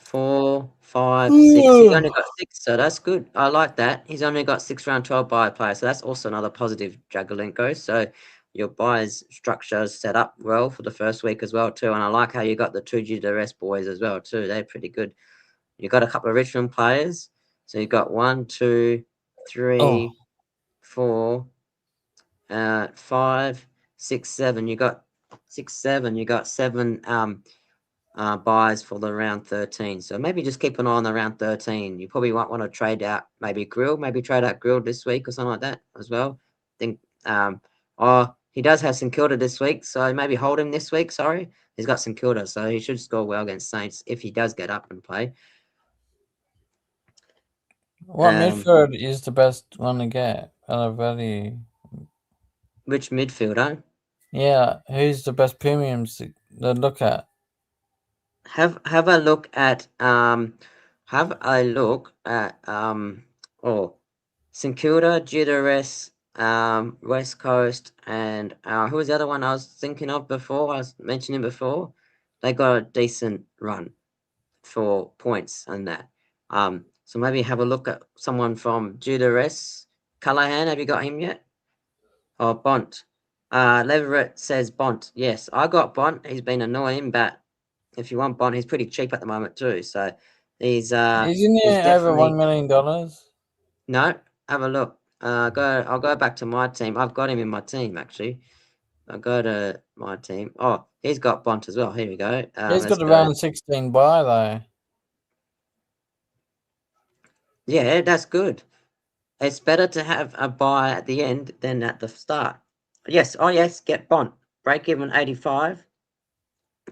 4, 5, 6. He's only got six, so that's good. I like that. He's only got 6 round 12 bye players, so that's also another positive Jagolenko. So your buys structure is set up well for the first week as well too. And I like how you got the two G the rest boys as well too. They're pretty good. You got a couple of Richmond players. So you got 1, 2, Oh, 3, 4, 5, 6, 7. You got 6, 7. You got seven buys for the round 13. So maybe just keep an eye on the round 13. You probably might want to trade out maybe trade out Grill this week or something like that as well. Think he does have St Kilda this week, so maybe hold him this week. Sorry, he's got St Kilda, so he should score well against Saints if he does get up and play. what midfielder is the best one to get at a value? Which midfielder? Yeah, who's the best premiums to look at? Have a look at oh, St Kilda, Judares, West Coast, and who was the other one I was thinking of before? I was mentioning before. They got a decent run for points and that. So maybe have a look at someone from Judares. Callahan, have you got him yet? Oh, Bont. Leverett says Bont. Yes, I got Bont. He's been annoying, but if you want Bont, he's pretty cheap at the moment too. So he's Isn't he's it over definitely $1 million? no. Have a look. I'll go back to my team. I've got him in my team actually. I'll go to my team. Oh, he's got Bont as well. Here we go. He's Let's got go. around 16 buy though. Yeah, that's good. It's better to have a buy at the end than at the start. Yes. Oh yes. Get Bont. Break even 85.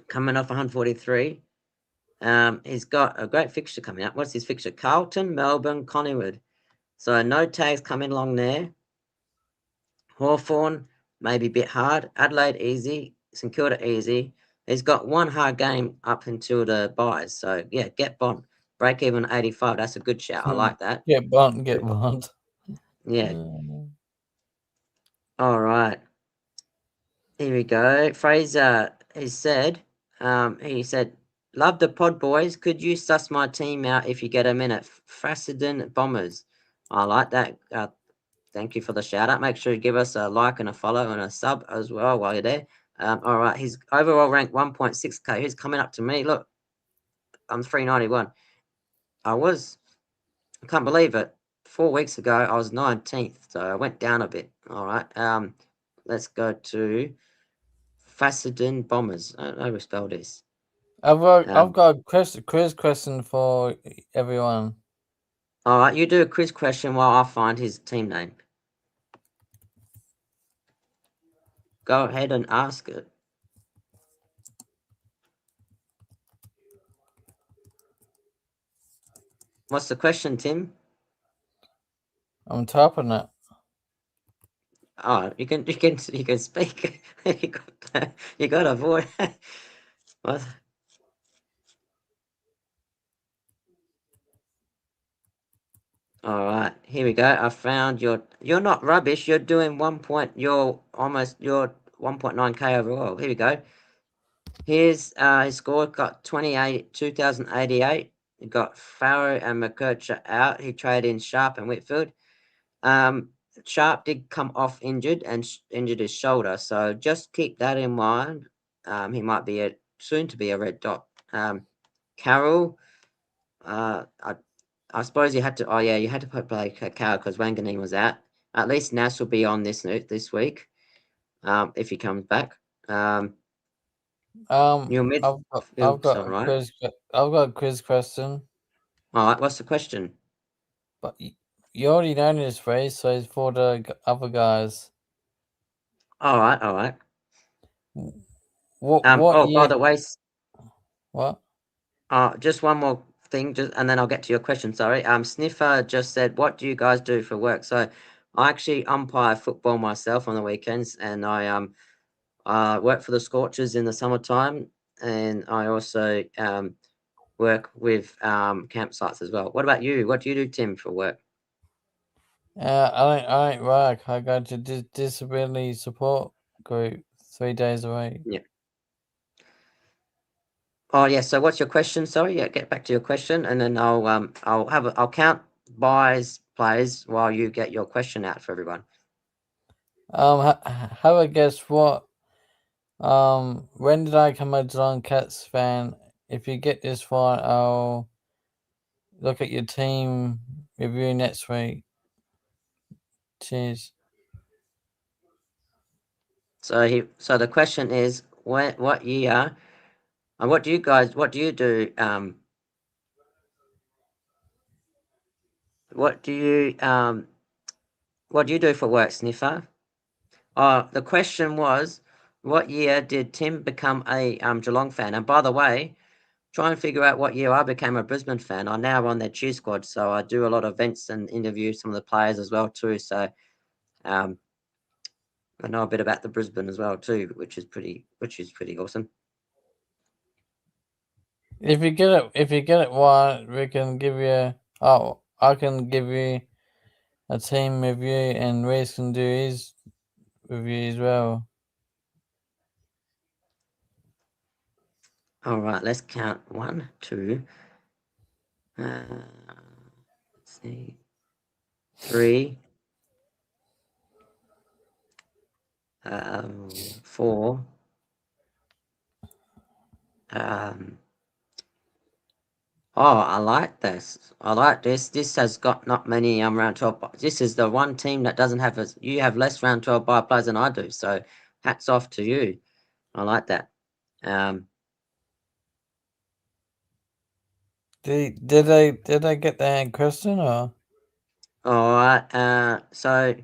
Coming off 143. He's got a great fixture coming up. What's his fixture? Carlton, Melbourne, Collingwood. So no tags coming along there. Hawthorn, maybe a bit hard. Adelaide, easy. St Kilda, easy. He's got one hard game up until the buys. So, yeah, get Bond. Break even 85. That's a good shout. I like that. Get Bond, get Bond. Yeah. All right. Here we go. Fraser, he said, love the pod, boys. Could you suss my team out if you get a minute? Fassenden Bombers. I like that. Thank you for the shout out. Make sure you give us a like and a follow and a sub as well while you're there. All right, he's overall ranked 1.6k. He's coming up to me. Look, I'm 391. I can't believe it. 4 weeks ago, I was 19th, so I went down a bit. All right. Let's go to Fassenden Bombers. I don't know how to spell this. I've Um, got a quiz question for everyone. all right, you do a quiz question while I find his team name. Go ahead and ask it. What's the question, Tim? I'm typing it. Oh, you can speak. You got a voice. What? All right, here we go. I found your. You're not rubbish. You're doing 1 point. You're 1.9k overall. Here we go. Here's his score. Got 2088. He got Farrow and McKercher out. He traded in Sharp and Whitfield. Um, Sharp did come off injured and injured his shoulder, so just keep that in mind. He might be soon to be a red dot. Carroll, I suppose you had to. Oh yeah, you had to put play Carroll because Wanganeen was out. At least Nash will be on this week. If he comes back. Your mid. I've Oops, got all a right. quiz. I've got a quiz question. All right. What's the question? But you already know this race, so it's for the other guys. All right, all right. What Oh, by year? the way, What? just one more thing, just and then I'll get to your question. Sorry. Sniffer just said, "What do you guys do for work?" So, I actually umpire football myself on the weekends, and I work for the Scorchers in the summertime, and I also work with campsites as well. What about you? What do you do, Tim, for work? I don't work. I go to disability support group 3 days a week. Yeah. Oh, yeah. So, what's your question? Sorry. Yeah. Get back to your question, and then I'll count buys plays while you get your question out for everyone. Have a guess what? When did I become a Geelong Cats fan? If you get this right, I'll look at your team review next week. Cheers. So the question is, what year, and what do you do? What do you what do you do for work, Sniffer? The question was, what year did Tim become a Geelong fan? And by the way, try and figure out what year I became a Brisbane fan. I'm now on their cheer squad, so I do a lot of events and interview some of the players as well too. So um, I know a bit about the Brisbane as well too, which is pretty awesome. If you get it right, we can give you. Oh, I can give you a team review, and Reece can do his review as well. All right, let's count one, two. Let's see, three, 4. Um, oh, I like this. I like this. This has got not many round 12. This is the one team that doesn't have as you have less round 12 bye players than I do. So, hats off to you. I like that. Um, Did they get their question or? all right. So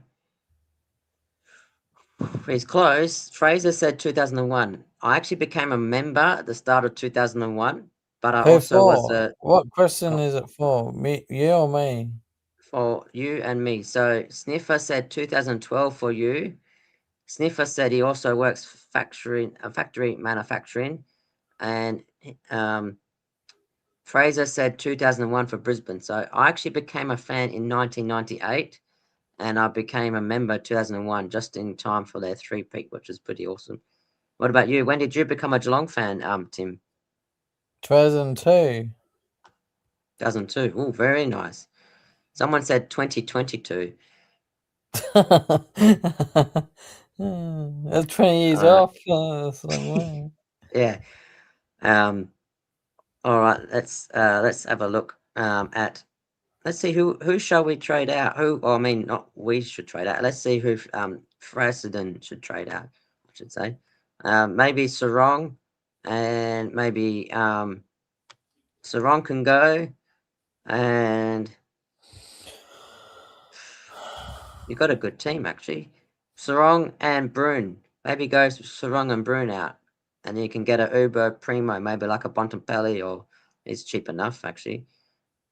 he's close. Fraser said 2001. I actually became a member at the start of 2001, but I Who also was for? a What question is it for? Me, you or me? for you and me. So Sniffer said 2012 for you. Sniffer said he also works factory manufacturing, and Fraser said 2001 for Brisbane. So I actually became a fan in 1998, and I became a member 2001 just in time for their three-peat, which is pretty awesome. What about you? When did you become a Geelong fan, Tim? 2002. 2002. Oh, very nice. Someone said 2022. That's 20 years All right. off. That's a long way. Yeah. Um. All right. Let's have a look. At let's see who shall we trade out? Who? Well, I mean, not we should trade out. Let's see who President should trade out. I should say. Maybe Sarong, and maybe Sarong can go, and you got a good team actually. Sarong and Brune. Maybe go Sarong and Brune out, and you can get a Uber Primo, maybe like a Bontempelli, or it's cheap enough actually.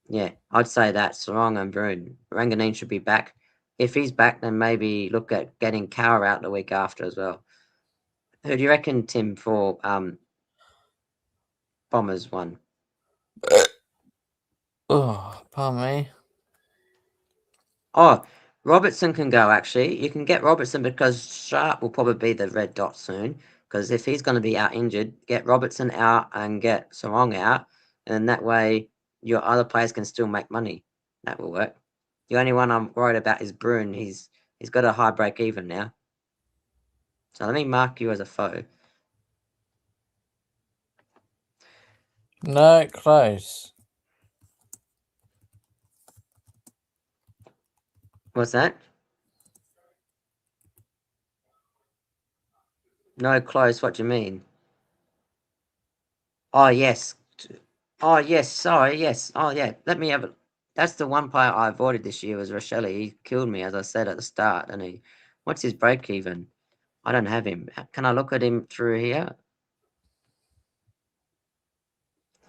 Yeah, I'd say that Sarong and Brune. Ranganine should be back. If he's back, then maybe look at getting Cower out the week after as well. Who do you reckon, Tim, for Bombers one? Oh, pardon me. Oh, Robertson can go actually. You can get Robertson because Sharp will probably be the red dot soon. Because if he's going to be out injured, get Robertson out and get Sarong out, and that way your other players can still make money. That will work. The only one I'm worried about is Bruin. He's got a high break even now. So let me mark you as a foe. No, close. What's that? No close. What do you mean? Oh yes. Oh yes. Sorry. Yes. Oh yeah. Let me have it. That's the one player I avoided this year was Rochelle. He killed me, as I said at the start. And what's his break even? I don't have him. Can I look at him through here?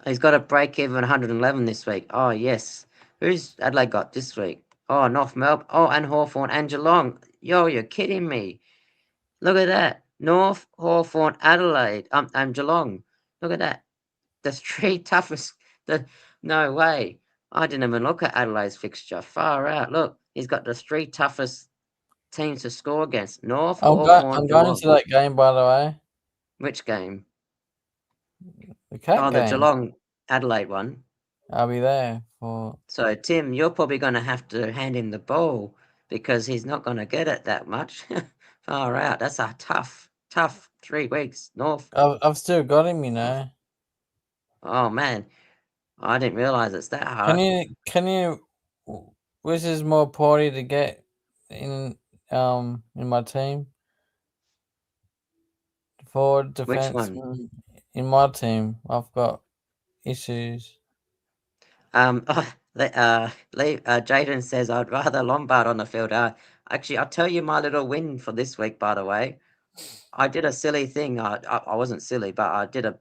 He's got a break even 111 this week. Oh yes. Who's Adelaide got this week? Oh, North Melbourne. Oh, and Hawthorn and Geelong. Yo, you're kidding me. Look at that. North, Hawthorn, Adelaide, and Geelong. Look at that. The three toughest. The no way. I didn't even look at Adelaide's fixture. Far out. Look, he's got the three toughest teams to score against: North, Hawthorn, I'm going Geelong. to that game, by the way. Which game? The cat Oh, the game. Geelong Adelaide one. I'll be there for. So Tim, you're probably going to have to hand him the ball because he's not going to get it that much. Far out. That's a tough 3 weeks. North. I've still got him, you know. Oh man, I didn't realize it's that hard. Can you which is more priority to get in my team? Forward, Which defense. one? In my team, I've got issues. Jaden says I'd rather Lombard on the field. Actually, I'll tell you my little win for this week. By the way, I did a silly thing. I wasn't silly, but I did a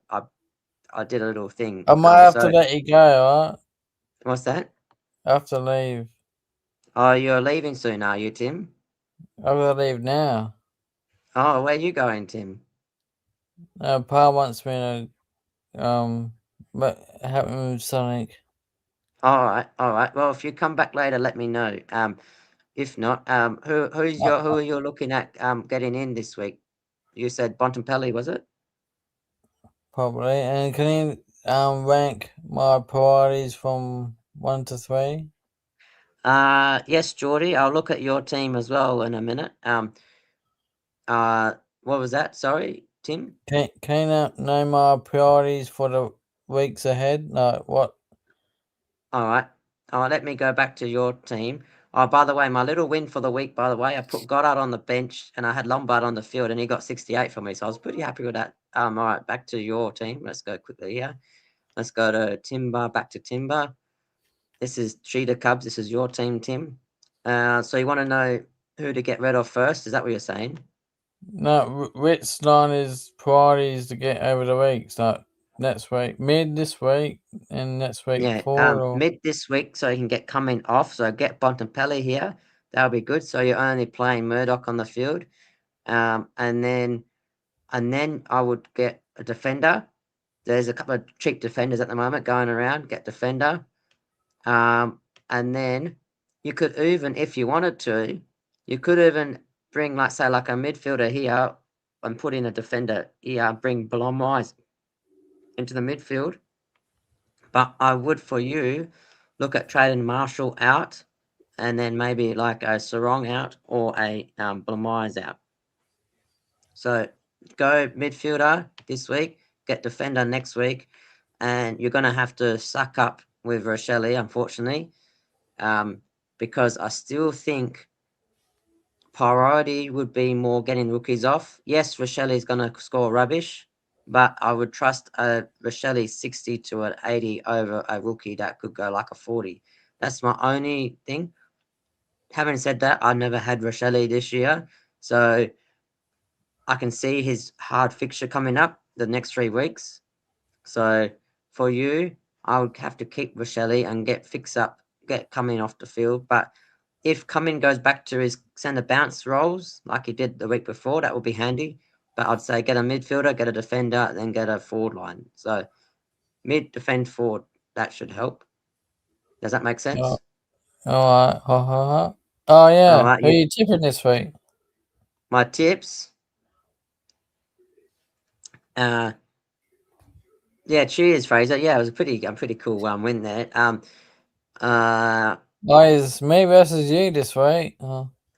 little thing. I might have to So let you go, alright? what's that? I have to leave. Oh, you're leaving soon, are you, Tim? I've got to leave now. Oh, where you going, Tim? Pa wants me to help me with something. All right. Well, if you come back later, let me know. If not, who are you looking at getting in this week? You said Bontempelli, was it? Probably. And can you rank my priorities from 1 to 3? Yes, Geordie. I'll look at your team as well in a minute. What was that? Sorry, Tim. Can you know my priorities for the weeks ahead? Like what? All right. All right. Let me go back to your team. Oh, by the way, my little win for the week. By the way, I put Goddard on the bench and I had Lombard on the field, and he got 68 for me, so I was pretty happy with that. All right. Back to your team. Let's go quickly here. Let's go to Timber. Back to Timber. This is Cheetah Cubs. This is your team, Tim. So you want to know who to get rid of first? Is that what you're saying? No, which line is priorities to get over the weeks? Like next week, mid this week, and next week Yeah. forward, or Mid this week, so you can get coming off. So get Bontempelli here. That'll be good. So you're only playing Murdoch on the field. And then I would get a defender. There's a couple of cheap defenders at the moment going around. Get defender. And then you could even, if you wanted to, you could even bring, like, say, like a midfielder here and put in a defender here, bring Blomwise into the midfield. But I would, for you, look at trading Marshall out and then maybe like a Sarong out or a Blomwise out. So go midfielder this week, get defender next week, and you're going to have to suck up with Rochelle, unfortunately, because I still think priority would be more getting rookies off. Yes, Rochelle is going to score rubbish, but I would trust a Rochelle 60 to an 80 over a rookie that could go like a 40. That's my only thing. Having said that, I never had Rochelle this year, so I can see his hard fixture coming up the next 3 weeks. So for you, I would have to keep Rochelle and get Cumming off the field. But if Cumming goes back to his centre bounce roles like he did the week before, that would be handy. But I'd say get a midfielder, get a defender, then get a forward line. So mid, defend, forward, that should help. Does that make oh, sense? all right, oh All yeah. right. Who are you tipping this week? My tips. Uh, yeah. Cheers, Fraser. Yeah, it was a pretty cool win there. Uh, It's me versus you this week.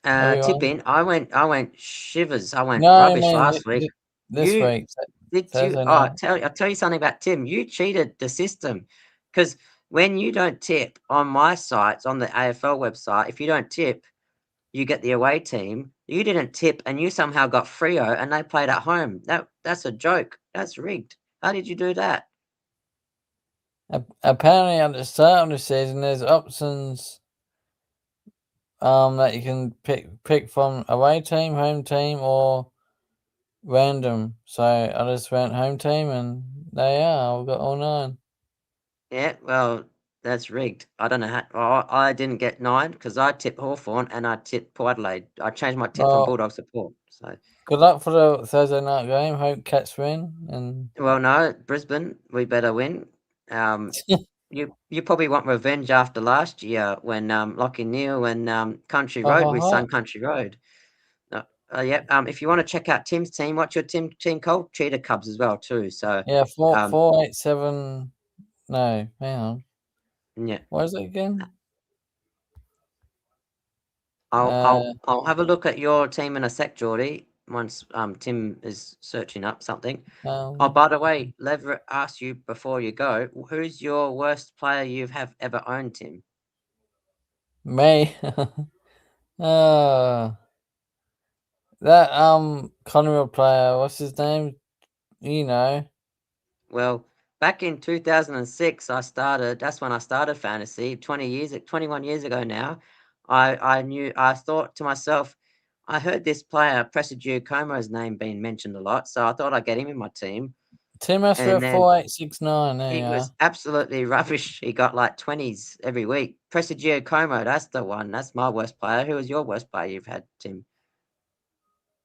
Everyone. Tipping. I went shivers. I went No, I rubbish mean last week. this You week, did you? Thursday Oh, night. I'll tell you something about Tim. You cheated the system because when you don't tip on my sites on the AFL website, if you don't tip, you get the away team. You didn't tip, and you somehow got Frio, and they played at home. That's a joke. That's rigged. How did you do that? Apparently, at the start of the season, there's options that you can pick from away team, home team, or random. So I just went home team, and there you are. I've got all 9. Yeah, well, that's rigged. I don't know how. Oh, I didn't get 9 because I tipped Hawthorn and I tipped Port Adelaide. I changed my tip from Well, Bulldogs to Port. So, good luck for the Thursday night game. Hope Cats win. And well, no, Brisbane, we better win. Um, you probably want revenge after last year when Lockie Neal and Country ha Road ha we ha. sung Country Road. Yeah. If you want to check out Tim's team, what's your team called? Cheetah Cubs as well too. So, Yeah, four um, 487. No, hang on. yeah. What is it again? I'll Uh, I'll I'll have a look at your team in a sec, Geordie. Once Tim is searching up something. Oh, um, by the way, Leverett asked you before you go, who's your worst player you have ever owned, Tim? me. That Connery player. What's his name? You know. Well, back in 2006, I started. That's when I started fantasy. 21 years ago now. I thought to myself, I heard this player, Presidio Como's name being mentioned a lot, so I thought I'd get him in my team. Tim And Ashford then 4869. There he you was are. absolutely rubbish. He got like 20s every week. Presidio Como, that's the one. That's my worst player. Who was your worst player you've had, Tim?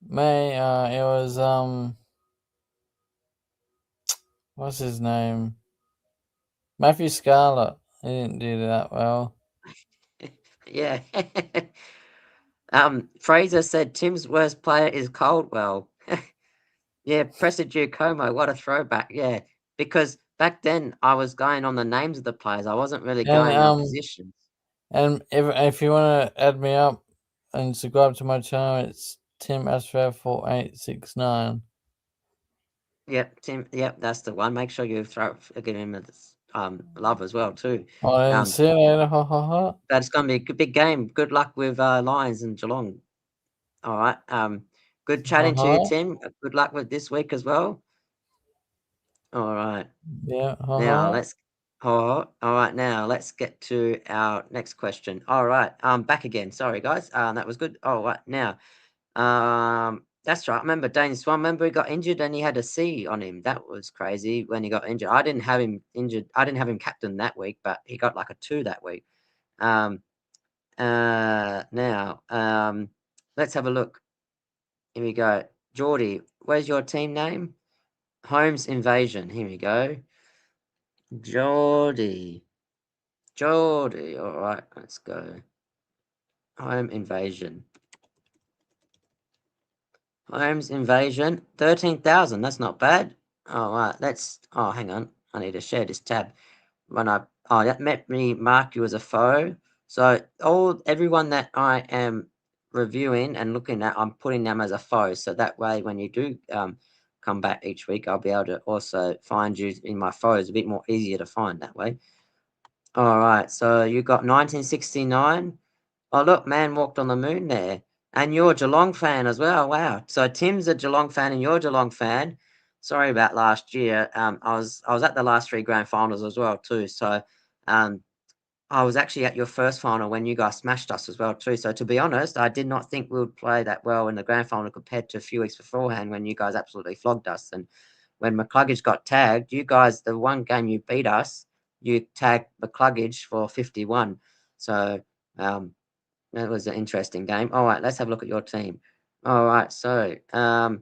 Me. It was What's his name? Matthew Scarlett. He didn't do that well. Yeah. Fraser said Tim's worst player is Coldwell. Yeah, Presidio Como, what a throwback. Yeah, because back then I was going on the names of the players. I wasn't really And going on positions. if you want to add me up and subscribe to my channel, it's Tim Ashford 4869. Yep, Tim. Yep, that's the one. Make sure you give him a love as well too. Well, then Um, see you later. Ha ha ha. but it's going to be a big game. Good luck with Lions and Geelong. All right. Good Ha chatting to you, ha. Tim. Good luck with this week as well. All right. Yeah. Ha Now ha. let's. Oh, all right. Now let's get to our next question. All right. Back again. Sorry, guys. That was good. All right. Now, that's right. I remember Dane Swan. Remember he got injured and he had a C on him. That was crazy when he got injured. I didn't have him injured. I didn't have him captain that week, but he got like a 2 that week. Um. Now. Let's have a look. Here we go. Geordie, where's your team name? Holmes Invasion. Here we go. Geordie. Geordie. All right, let's go. Home Invasion. Holmes Invasion. 13,000. That's not bad. All right, let's. Oh, hang on. I need to share this tab. That met me mark you as a foe. So everyone that I am reviewing and looking at, I'm putting them as a foe. So that way, when you do come back each week, I'll be able to also find you in my foes. A bit more easier to find that way. All right. So you got 1969. Oh look, man walked on the moon there. And you're a Geelong fan as well. Wow. So Tim's a Geelong fan and you're a Geelong fan. Sorry about last year. I was at the last 3 grand finals as well too. So um I was actually at your first final when you guys smashed us as well too. So to be honest, I did not think we would play that well in the grand final compared to a few weeks beforehand when you guys absolutely flogged us. And when McCluggage got tagged, you guys, the one game you beat us, you tagged McCluggage for 51. So that was an interesting game. All right, let's have a look at your team. All right, so I,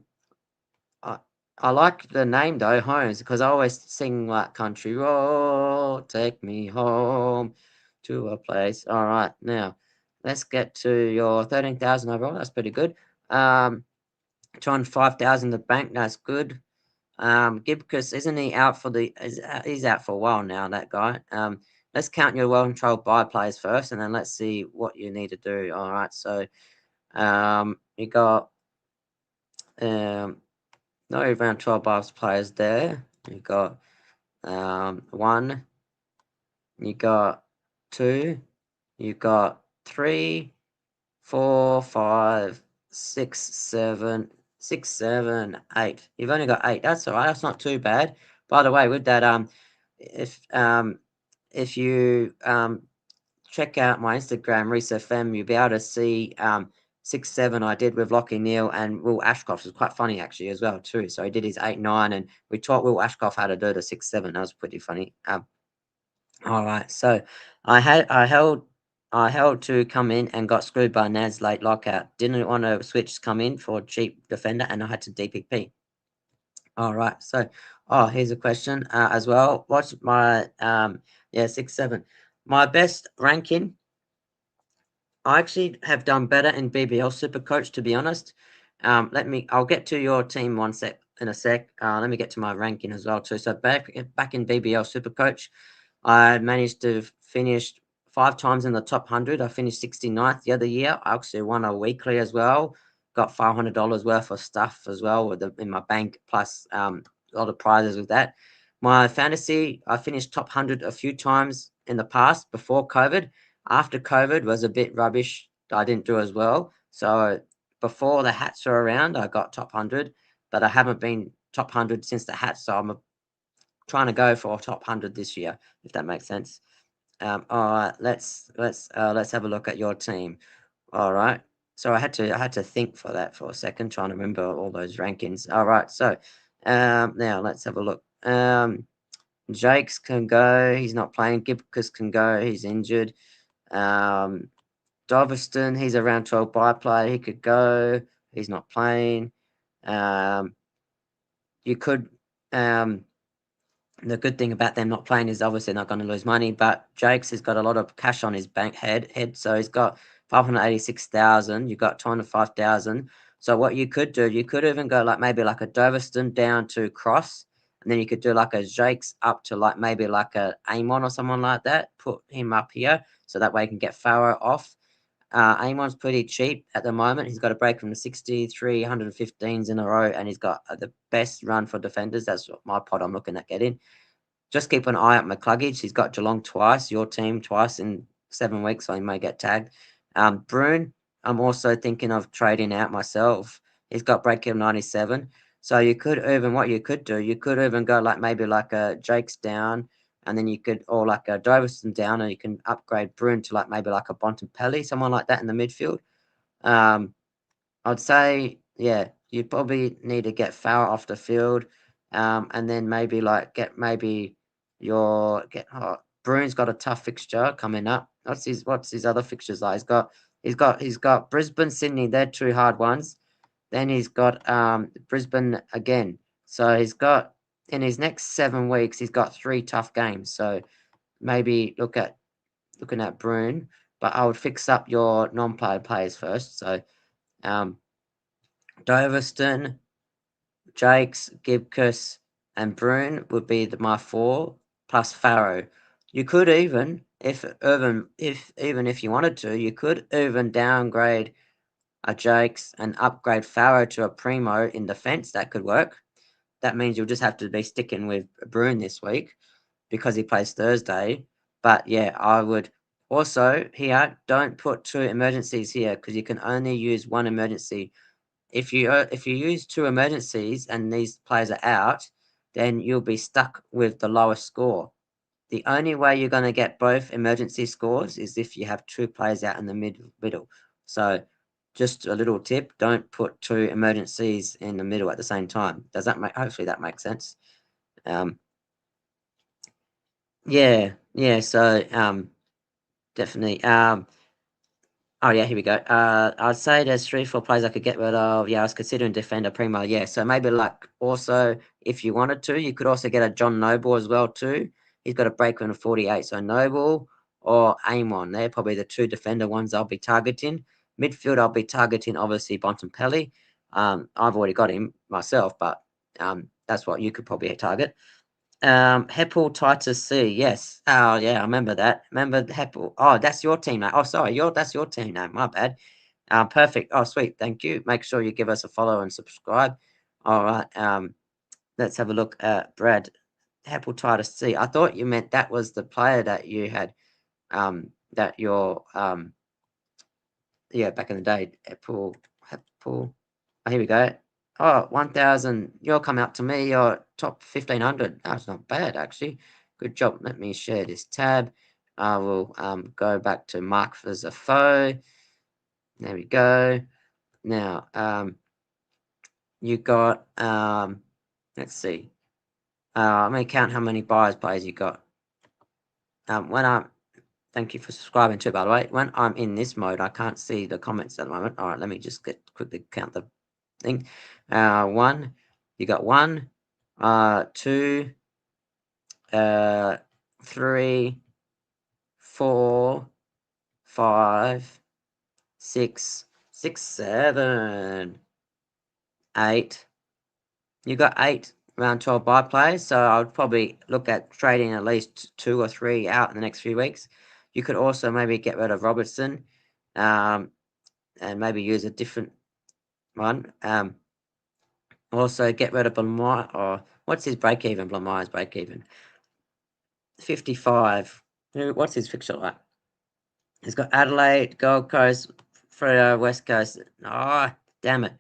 I like the name though, Homes, because I always sing like country road, take me home to a place. All right, now let's get to your 13,000 overall. That's pretty good. 5,000 the bank. That's good. Gibcus, isn't he out for he's out for a while now, that guy. Let's count your well-controlled buy plays first, and then let's see what you need to do. All right, so you got not around 12 buys players there. You got one, you got two, you got three, four, five, six, seven, eight. You've only got eight. That's all right. That's not too bad. By the way, with that, if you check out my Instagram, Reece FM, you'll be able to see 6-7 I did with Lockie Neal and Will Ashcroft. It was quite funny actually as well too. So he did his 8-9, and we taught Will Ashcroft how to do the 6-7. That was pretty funny. All right, so I held to come in and got screwed by Naz late lockout. Didn't want to switch come in for cheap defender, and I had to DPP. All right, so here's a question as well. What's my 6-7? My best ranking. I actually have done better in BBL Supercoach, to be honest. I'll get to your team in a sec. Let me get to my ranking as well too. So back in BBL Supercoach, I managed to finish 5 times in the top 100. I finished 69th the other year. I actually won a weekly as well. Got $500 worth of stuff as well in my bank, plus a lot of prizes with that. My fantasy, I finished top 100 a few times in the past before COVID. After COVID was a bit rubbish. I didn't do as well. So before the hats were around, I got top 100, but I haven't been top 100 since the hats. So I'm trying to go for top 100 this year, if that makes sense. All right, let's have a look at your team. All right. So I had to think for that for a second, trying to remember all those rankings. All right, so now let's have a look. Jakes can go. He's not playing. Gibcus can go. He's injured. Um, Doveston, he's a round 12 bye player. He could go. He's not playing. Um, you could. The good thing about them not playing is obviously not going to lose money. But Jakes has got a lot of cash on his bank head, so he's got 586,000. You got 205,000. So what you could do, you could even go like maybe like a Doveston down to Cross, and then you could do like a Jakes up to like maybe like a Amon or someone like that. Put him up here so that way you can get Farah off. Amon's pretty cheap at the moment. He's got a break from the 63, 115s in a row, and he's got the best run for defenders. That's what my pod I'm looking at getting. Just keep an eye out McCluggage. He's got Geelong twice, your team twice in 7 weeks, so he may get tagged. Bruin, I'm also thinking of trading out myself. He's got break of 97. So what you could do, you could even go like maybe like a Jake's down, and then you could, or like a Doverson down, and you can upgrade Bruin to like maybe like a Bontempelli, someone like that in the midfield. Um, I'd say, yeah, you probably need to get Farah off the field, and then maybe like get maybe your get. Bruin's got a tough fixture coming up. What's his other fixtures like? He's got Brisbane, Sydney. They're two hard ones. Then he's got Brisbane again. So he's got in his next 7 weeks, he's got 3 tough games. So maybe looking at Bruin, but I would fix up your non-player players first. So um, Doverston, Jakes, Gibcus, and Bruin would be my 4 plus Farrow. You could even, if you wanted to, you could even downgrade a Jakes and upgrade Farrow to a Primo in defence. That could work. That means you'll just have to be sticking with Bruin this week because he plays Thursday. But yeah, I would also here don't put 2 emergencies here because you can only use 1 emergency. If you use 2 emergencies and these players are out, then you'll be stuck with the lowest score. The only way you're going to get both emergency scores is if you have 2 players out in the middle. So just a little tip, don't put 2 emergencies in the middle at the same time. Does that make hopefully that makes sense? Um, yeah, so definitely. Oh yeah, here we go. I'd say there's 3, 4 players I could get rid of. Yeah, I was considering defender primo. Yeah, so maybe like also if you wanted to, you could also get a John Noble as well too. He's got a break on 48. So Noble or Amon, they're probably the 2 defender ones I'll be targeting. Midfield, I'll be targeting obviously Bontempelli. I've already got him myself, but that's what you could probably target. Hepatitis C. Yes. Oh, yeah. I remember that. Remember Heppel. Oh, that's your team name. Oh, sorry. That's your team name. My bad. Perfect. Oh, sweet. Thank you. Make sure you give us a follow and subscribe. All right. Let's have a look at Brad. Hepatitis C. I thought you meant that was the player that you had. That your yeah, back in the day. Heppel. Oh, here we go. Oh, 1,000. You're coming up to me. You're top 1,500. That's not bad, actually. Good job. Let me share this tab. I will go back to Mark as a foe. There we go. Now, you got, let's see. Let me count how many buyers players you got. Thank you for subscribing too, by the way. When I'm in this mode, I can't see the comments at the moment. All right, let me just quickly count the thing. One, you got one, two, 3, 4, 5, 6, 7, 8. You got 8 round 12 buy players, so I would probably look at trading at least 2 or 3 out in the next few weeks. You could also maybe get rid of Robertson, and maybe use a different one. Also get rid of Blamire, or what's his break even? Blamire's break even 55. What's his fixture like? He's got Adelaide, Gold Coast, Freo, West Coast. Oh, damn it.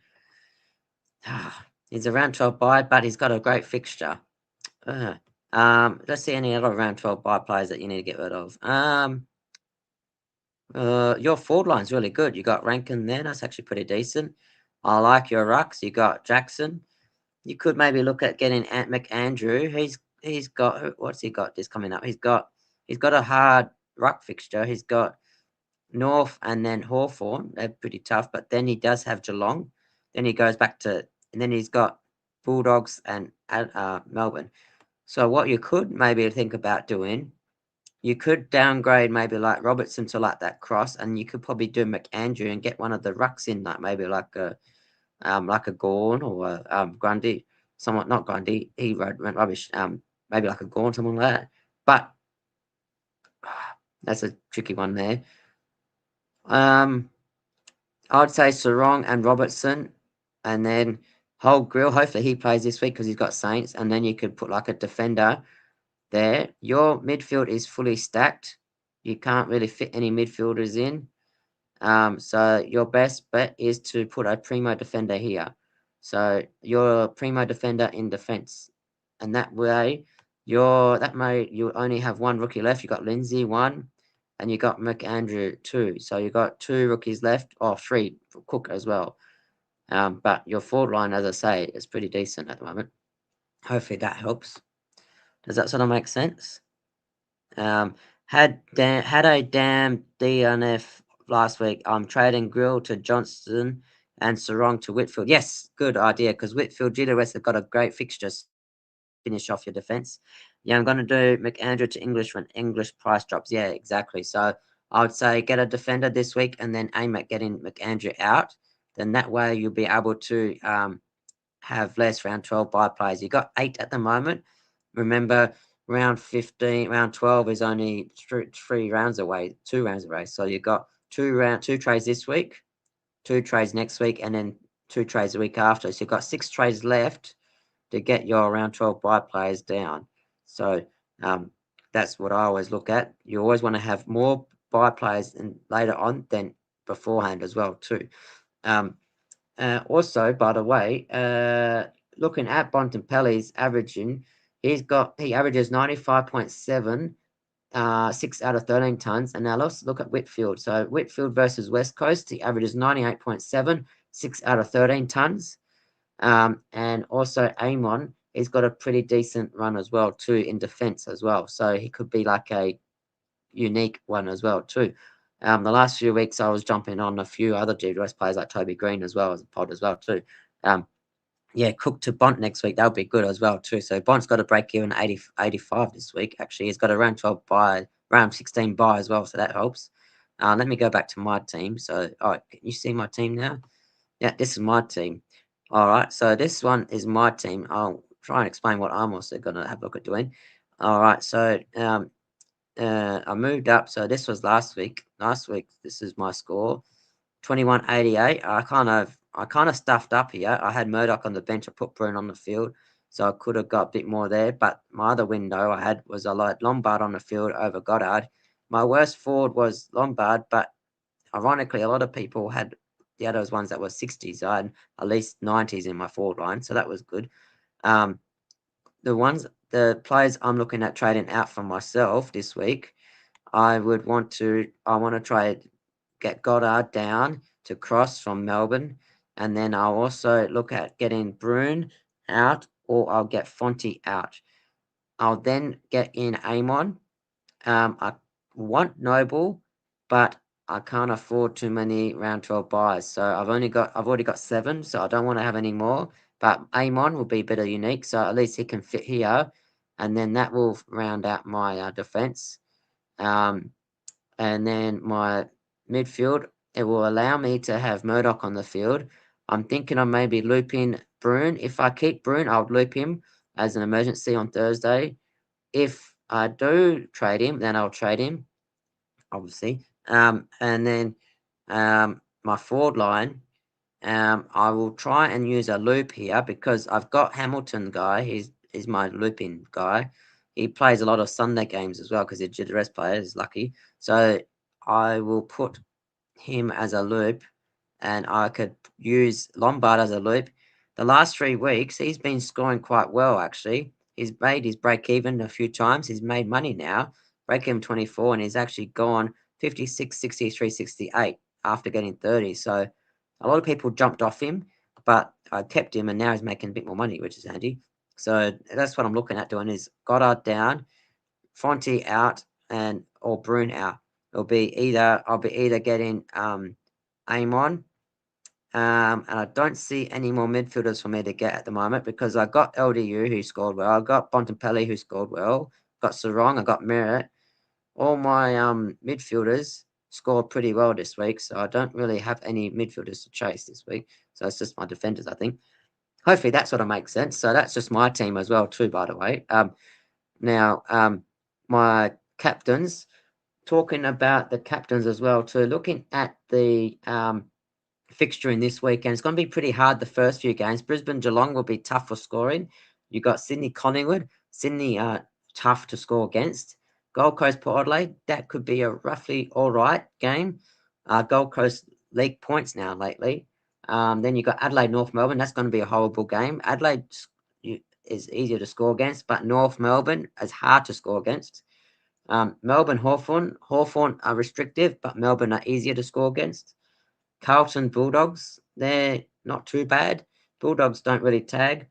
He's a round 12 buy, but he's got a great fixture. Let's see any other round 12 buy players that you need to get rid of. Your forward line's really good. You got Rankin there. That's actually pretty decent. I like your rucks. You got Jackson. You could maybe look at getting McAndrew. He's got, what's he got this coming up? He's got a hard ruck fixture. He's got North and then Hawthorn. They're pretty tough, but then he does have Geelong. Then he goes back to, and then he's got Bulldogs and Melbourne. So what you could maybe think about doing, you could downgrade maybe like Robertson to like that cross, and you could probably do McAndrew and get one of the rucks in, like maybe like a Gorn or a Grundy. Somewhat not Grundy. He went rubbish. Maybe like a Gorn, someone like that. But that's a tricky one there. I'd say Sarong and Robertson, and then Whole Grill. Hopefully he plays this week because he's got Saints, and then you could put like a defender there. Your midfield is fully stacked. You can't really fit any midfielders in. So your best bet is to put a primo defender here. So your primo defender in defense, and that way you only have one rookie left. You got Lindsay 1, and you got McAndrew 2. So you got 2 rookies left, or 3 for Cook as well. But your forward line, as I say, is pretty decent at the moment. Hopefully that helps. Does that sort of make sense? Had a damn DNF last week. I'm trading Grill to Johnston and Sarong to Whitfield. Yes, good idea, because Whitfield, Gita West have got a great fixture. Finish off your defense. Yeah, I'm going to do McAndrew to English when English price drops. Yeah, exactly. So I would say get a defender this week and then aim at getting McAndrew out. Then that way you'll be able to have less round 12 buy players. You got 8 at the moment. Remember, round 15, round 12 is only 3 rounds away, 2 rounds away. So you got 2 trades this week, 2 trades next week, and then 2 trades the week after. So you've got 6 trades left to get your round 12 buy players down. So that's what I always look at. You always want to have more buy players later on than beforehand as well too. Also, by the way, looking at Bontempelli's averaging, he averages 95.7, 6 out of 13 tons. And now let's look at Whitfield. So Whitfield versus West Coast, he averages 98.7, 6 out of 13 tons. And also Amon, he's got a pretty decent run as well too in defense as well. So he could be like a unique one as well too. The last few weeks I was jumping on a few other GWS players like Toby Green as well as a pod as well too. Yeah, Cook to Bont next week, that would be good as well too. So Bont's got a break even 85 this week. Actually, he's got a round 12 buy, round 16 buy as well, so that helps. Let me go back to my team. So, all right, can you see my team now? Yeah, this is my team. All right, so this one is my team. I'll try and explain what I'm also going to have a look at doing. All right, so I moved up. So this was last week. Last week, this is my score, 2188. I kind of stuffed up here. I had Murdoch on the bench. I put Bruin on the field, so I could have got a bit more there. But my other window I had was I like Lombard on the field over Goddard. My worst forward was Lombard, but ironically, a lot of people had the other ones that were 60s. I had at least 90s in my forward line, so that was good. The ones the players I'm looking at trading out for myself this week, I want to try get Goddard down to Cross from Melbourne, and then I'll also look at getting Bruin out, or I'll get Fonte out. I'll then get in Amon. I want Noble, but I can't afford too many round 12 buys. So I've already got 7, so I don't want to have any more. But Amon will be a bit of unique, so at least he can fit here, and then that will round out my defense. And then my midfield, it will allow me to have Murdoch on the field. I'm thinking of maybe looping Bruin. If I keep Bruin, I'll loop him as an emergency on Thursday. If I do trade him, then I'll trade him, obviously. And then my forward line, I will try and use a loop here because I've got Hamilton guy. He's my looping guy. He plays a lot of Sunday games as well because he's a rest player. He's lucky. So I will put him as a loop, and I could use Lombard as a loop. The last 3 weeks, he's been scoring quite well, actually. He's made his break even a few times. He's made money now, break even 24, and he's actually gone 56, 63, 68 after getting 30. So a lot of people jumped off him, but I kept him, and now he's making a bit more money, which is handy. So that's what I'm looking at doing is Goddard down, Fonte out, and or Bruin out. I'll be either getting Amon, and I don't see any more midfielders for me to get at the moment because I got LDU who scored well, I got Bontempelli who scored well, got Sarong, I got Merritt. All my midfielders scored pretty well this week, so I don't really have any midfielders to chase this week. So it's just my defenders, I think. Hopefully that sort of makes sense. So that's just my team as well, too, by the way. Now, my captains, talking about the captains as well, too, looking at the fixture in this weekend, it's going to be pretty hard the first few games. Brisbane Geelong will be tough for scoring. You got Sydney Collingwood. Sydney are tough to score against. Gold Coast Port Adelaide, that could be a roughly all right game. Gold Coast league points now lately. Then you got Adelaide North Melbourne. That's going to be a horrible game. Adelaide is easier to score against, but North Melbourne is hard to score against. Melbourne Hawthorn. Hawthorn are restrictive, but Melbourne are easier to score against. Carlton Bulldogs, they're not too bad. Bulldogs don't really tag.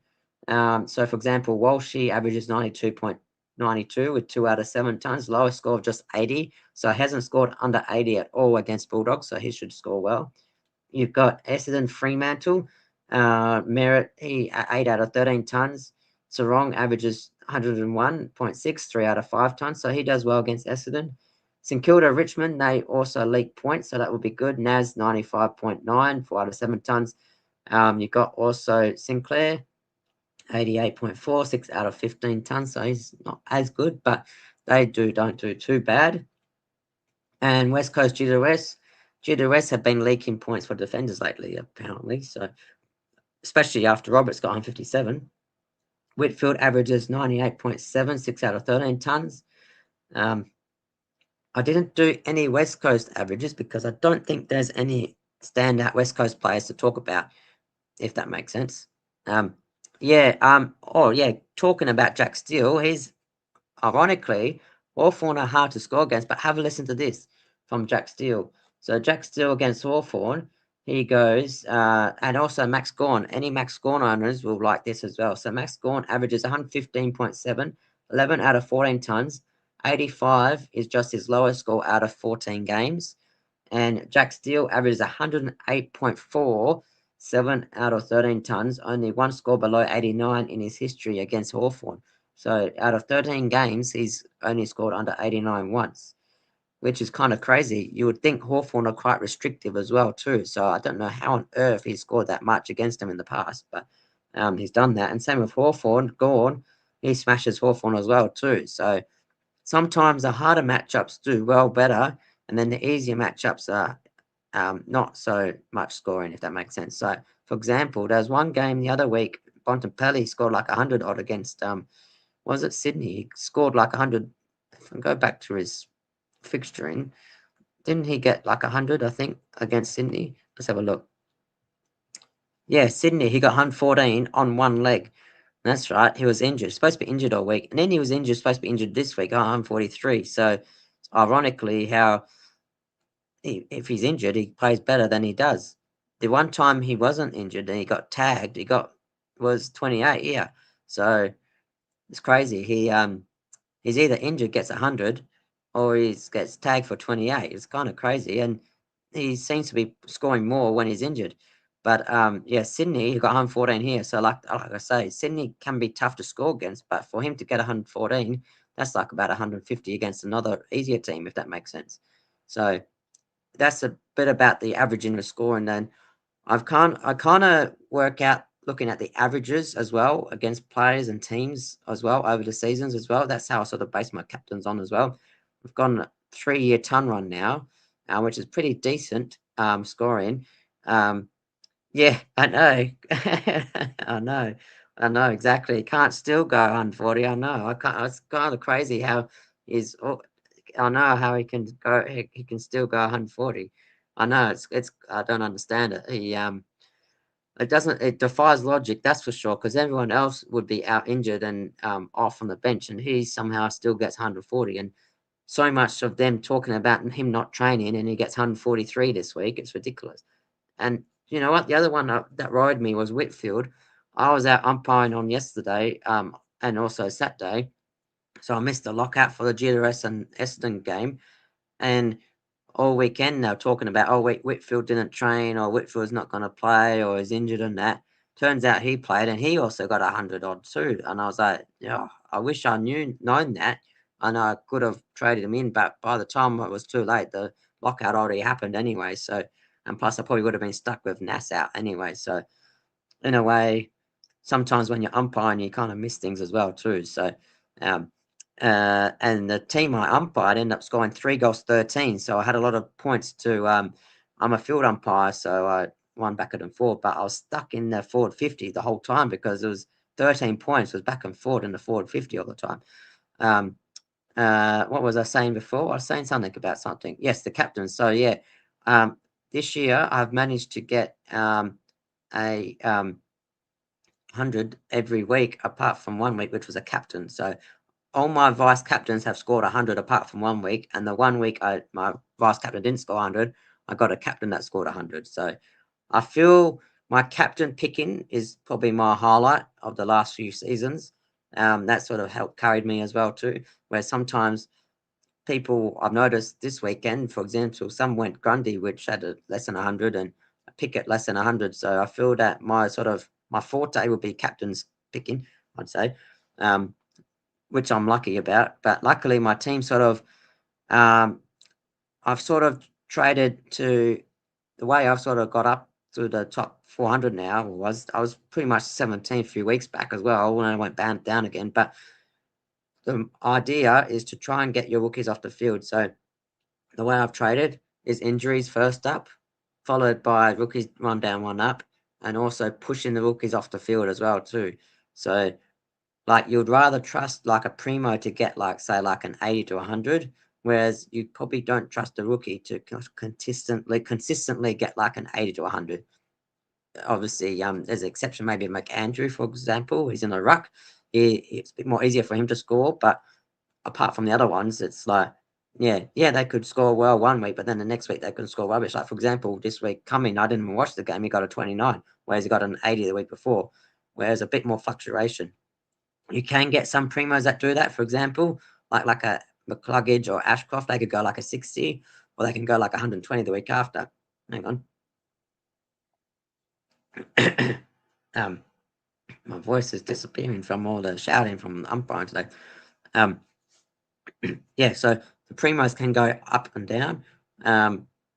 So, for example, Walshy averages 92.92 with 2 out of 7 tons, lowest score of just 80. So, he hasn't scored under 80 at all against Bulldogs, so he should score well. You've got Essendon Fremantle. Merritt, he 8 out of 13 tons. Sarong averages 101.6, 3 out of 5 tons, so he does well against Essendon. St Kilda Richmond, they also leak points, so that would be good. Naz 95.9, 4 out of 7 tons. You've got also Sinclair, 88.4, 6 out of 15 tons, so he's not as good, but they don't do too bad. And West Coast GWS have been leaking points for defenders lately, apparently. So, especially after Roberts got 157. Whitfield averages 98.7, 6 out of 13 tons. I didn't do any West Coast averages because I don't think there's any standout West Coast players to talk about, if that makes sense. Talking about Jack Steele, he's ironically, Hawthorn are hard to score against, but have a listen to this from Jack Steele. So Jack Steele against Hawthorn, he goes, and also Max Gawn. Any Max Gawn owners will like this as well. So Max Gawn averages 115.7, 11 out of 14 tons. 85 is just his lowest score out of 14 games. And Jack Steele averages 108.4, 7 out of 13 tons. Only one score below 89 in his history against Hawthorn. So out of 13 games, he's only scored under 89 once, which is kind of crazy. You would think Hawthorn are quite restrictive as well too. So I don't know how on earth he scored that much against them in the past, but he's done that. And same with Hawthorn, Gawn, he smashes Hawthorn as well too. So sometimes the harder matchups do well better, and then the easier matchups are not so much scoring, if that makes sense. So, for example, there's one game the other week, Bontempelli scored like 100 odd against was it Sydney? He scored like 100. If I go back to his fixturing, didn't he get like 100, I think, against Sydney? Let's have a look. Yeah, Sydney, he got 114 on one leg. That's right. He was injured. Supposed to be injured all week, and then he was injured. Supposed to be injured this week. Oh, I'm 43. So, ironically, how if he's injured, he plays better than he does. The one time he wasn't injured and he got tagged, was 28. Yeah. So it's crazy. He's either injured, gets 100, or he gets tagged for 28. It's kind of crazy, and he seems to be scoring more when he's injured. But yeah, Sydney, he got 114 here. So like I say, Sydney can be tough to score against, but for him to get 114, that's like about 150 against another easier team, if that makes sense. So that's a bit about the average in the score, and then I kind of work out looking at the averages as well against players and teams as well over the seasons as well. That's how I sort of base my captains on as well. We've got a 3-year ton run now, which is pretty decent scoring. Um, yeah, I know. I know. I know exactly. Can't still go 140. I know. I can't. It's kind of crazy how he's. I know how he can go. He can still go 140. I know. It's. I don't understand it. It doesn't. It defies logic. That's for sure. Because everyone else would be out injured and off on the bench, and he somehow still gets 140. And so much of them talking about him not training, and he gets 143 this week. It's ridiculous. And you know what? The other one that worried me was Whitfield. I was out umpiring on yesterday, and also Saturday, so I missed the lockout for the GWS and Essendon game. And all weekend they're talking about, oh, wait, Whitfield didn't train, or Whitfield's not going to play, or is injured and that. Turns out he played, and he also got 100 odd too. And I was like, yeah, I wish I known that. I know I could have traded him in, but by the time it was too late, the lockout already happened anyway. So, and plus I probably would have been stuck with Nass out anyway. So, in a way, sometimes when you're umpiring, you kind of miss things as well too. So, um, and the team I umpired ended up scoring 3 goals, 13. So I had a lot of points to. I'm a field umpire, so I won back and forth, but I was stuck in the forward 50 the whole time because it was 13 points was back and forth in the forward 50 all the time. Um, what was I saying before? I was saying something about something. Yes, the captain. So yeah, this year I've managed to get a 100 every week, apart from one week, which was a captain. So all my vice captains have scored 100 apart from one week, and the one week my vice captain didn't score 100, I got a captain that scored 100. So I feel my captain picking is probably my highlight of the last few seasons. That sort of helped carried me as well too. Where sometimes people I've noticed this weekend, for example, some went Grundy, which had a less than 100, and a Pickett less than 100. So I feel that my forte would be captain's picking, I'd say, um, which I'm lucky about. But luckily, my team um, I've sort of traded to the way I've sort of got up to the top 400 now was I was pretty much 17 a few weeks back as well when I went down again. But the idea is to try and get your rookies off the field. So the way I've traded is injuries first up, followed by rookies one down, one up, and also pushing the rookies off the field as well too. So like you'd rather trust like a primo to get like say like an 80 to 100, whereas you probably don't trust a rookie to consistently get like an 80 to 100. Obviously, there's an exception, maybe McAndrew, for example. He's in a ruck. It's a bit more easier for him to score, but apart from the other ones, it's like, yeah, they could score well one week, but then the next week they could score rubbish. Like, for example, this week coming, I didn't even watch the game. He got a 29, whereas he got an 80 the week before, whereas a bit more fluctuation. You can get some primos that do that, for example, like a McCluggage or Ashcroft, they could go like a 60, or they can go like 120 the week after. Hang on. um, my voice is disappearing from all the shouting from the umpire today. Um, yeah, so the primos can go up and down,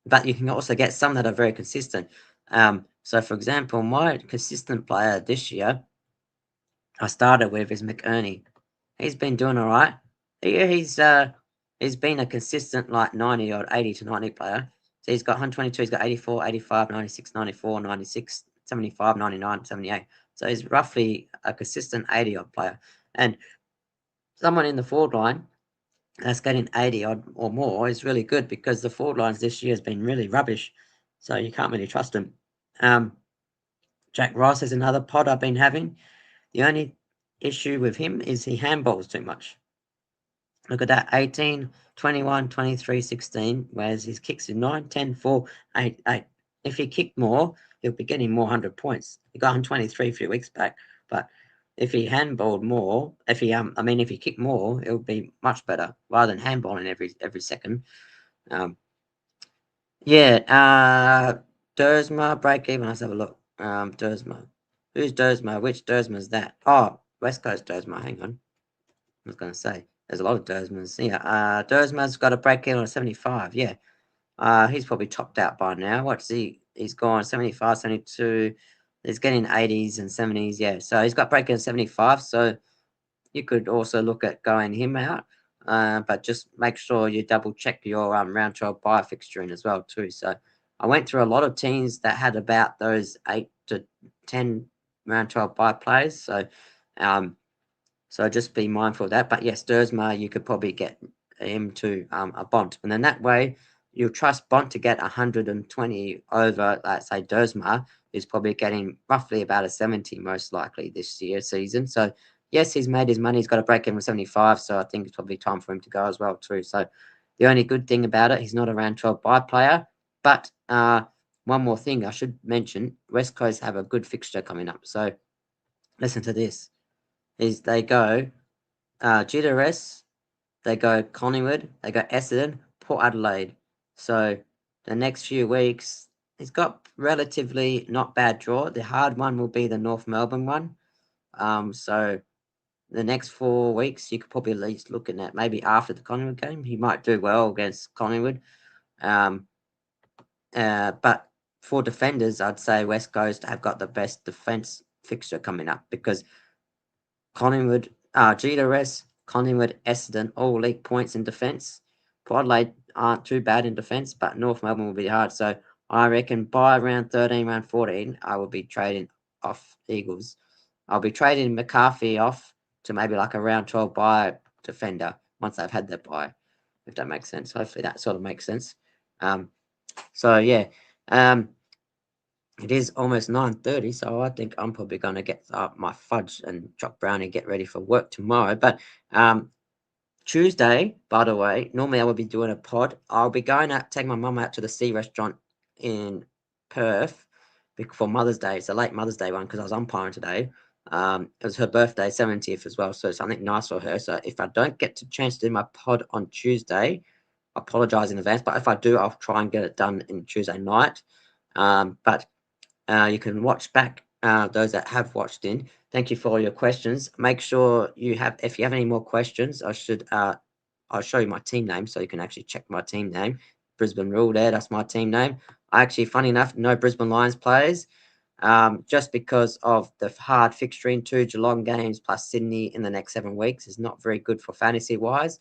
but you can also get some that are very consistent. So, for example, my consistent player this year I started with is McErnie. He's been doing all right. He's been a consistent like 90 or 80 to 90 player. So he's got 122, he's got 84, 85, 96, 94, 96, 75, 99, 78. So he's roughly a consistent 80 odd player. And someone in the forward line that's getting 80 odd or more is really good because the forward lines this year has been really rubbish. So you can't really trust them. Jack Ross is another pod I've been having. The only issue with him is he handballs too much. Look at that, 18, 21, 23, 16, whereas his kicks are 9, 10, 4, 8, 8. If he kicked more, he'll be getting more 100 points. He got on 23 a few weeks back, but if he handballed more, if he kicked more, it would be much better rather than handballing every second. Dersma, break even. Let's have a look. Dersma. Who's Dersma? Which Dersma's that? Oh, West Coast Dersma. Hang on. I was going to say, there's a lot of Dersmas. Yeah, Dersma's got a break even on 75. Yeah. He's probably topped out by now. What's he? He's gone 75, 72. He's getting 80s and 70s. Yeah. So he's got break even 75. So you could also look at going him out. But just make sure you double check your round 12 buy fixturing as well too. So I went through a lot of teams that had about those 8 to 10 round 12 buy players. So just be mindful of that. But yes, Dersma, you could probably get him to a Bont. And then that way you'll trust Bont to get 120 over, let's say Dersma, who's probably getting roughly about a 70 most likely this season. So yes, he's made his money. He's got a break in with 75. So I think it's probably time for him to go as well too. So the only good thing about it, he's not a round 12 buy player. But one more thing I should mention, West Coast have a good fixture coming up. So listen to this. They go GWS, they go Collingwood, they go Essendon, Port Adelaide. So the next few weeks, he's got relatively not bad draw. The hard one will be the North Melbourne one. So the next 4 weeks, you could probably at least looking at maybe after the Collingwood game. He might do well against Collingwood. But for defenders, I'd say West Coast have got the best defence fixture coming up because Collingwood, GWS, Collingwood, Essendon, all league points in defence. Port Adelaide aren't too bad in defence, but North Melbourne will be hard. So I reckon by round 13, round 14, I will be trading off Eagles. I'll be trading McCarthy off to maybe like a round 12 buy defender once they've had their buy, if that makes sense. Hopefully that sort of makes sense. So yeah. It is almost 9:30, so I think I'm probably going to get up my fudge and chop brownie, get ready for work tomorrow. But Tuesday, by the way, normally I would be doing a pod. I'll be going out, taking my mum out to the Sea Restaurant in Perth for Mother's Day. It's a late Mother's Day one because I was umpiring today. It was her birthday, 70th as well, so something nice for her. So if I don't get the chance to do my pod on Tuesday, I apologise in advance. But if I do, I'll try and get it done in Tuesday night. But you can watch back those that have watched in. Thank you for all your questions. Make sure if you have any more questions, I'll show you my team name so you can actually check my team name. Brisbane Rule there, that's my team name. I actually, funny enough, no Brisbane Lions players, just because of the hard fixturing, 2 Geelong games plus Sydney in the next 7 weeks is not very good for fantasy wise.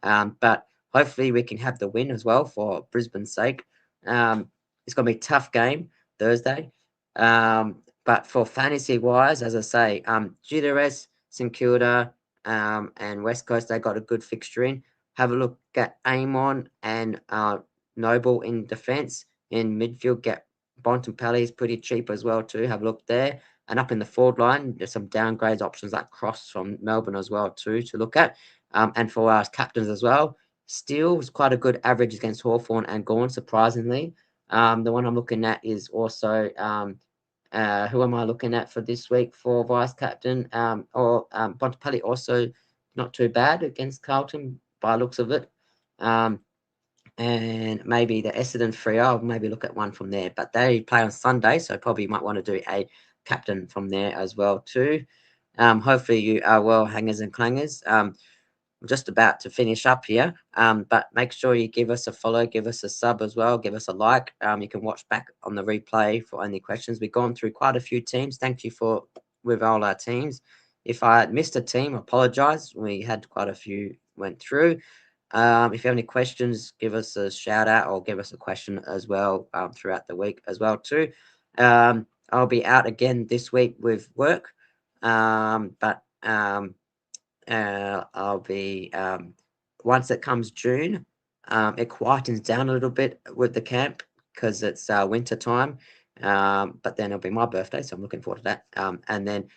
But hopefully we can have the win as well for Brisbane's sake. It's going to be a tough game Thursday. But for fantasy wise, as I say, GWS, St Kilda, and West Coast, they got a good fixture in. Have a look at Amon and Noble in defence. In midfield, get Bontempelli is pretty cheap as well too. Have a look there. And up in the forward line, there's some downgrade options like Cross from Melbourne as well too to look at. And for our captains as well, Steele was quite a good average against Hawthorn and Gawn, surprisingly. The one I'm looking at is also who am I looking at for this week for vice captain? Bontempelli also not too bad against Carlton by looks of it. And maybe the Essendon Freo, I'll maybe look at one from there. But they play on Sunday, so probably might want to do a captain from there as well too. Hopefully you are well, hangers and clangers. I'm just about to finish up here, but make sure you give us a follow, give us a sub as well, give us a like. You can watch back on the replay for any questions. We've gone through quite a few teams. Thank you with all our teams. If I missed a team, I apologise. We had quite a few went through. If you have any questions, give us a shout out or give us a question as well throughout the week as well too. I'll be out again this week with work, but I'll be once it comes June, it quietens down a little bit with the camp because it's winter time. But then it'll be my birthday, so I'm looking forward to that. And then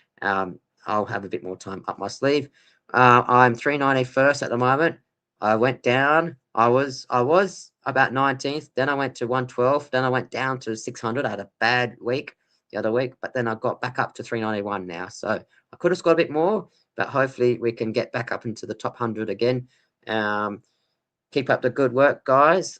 I'll have a bit more time up my sleeve. I'm 391st at the moment. I went down. I was about 19th. Then I went to 112. Then I went down to 600. I had a bad week the other week, but then I got back up to 391 now. So I could have scored a bit more, but hopefully we can get back up into the top 100 again. Um, Keep up the good work, guys.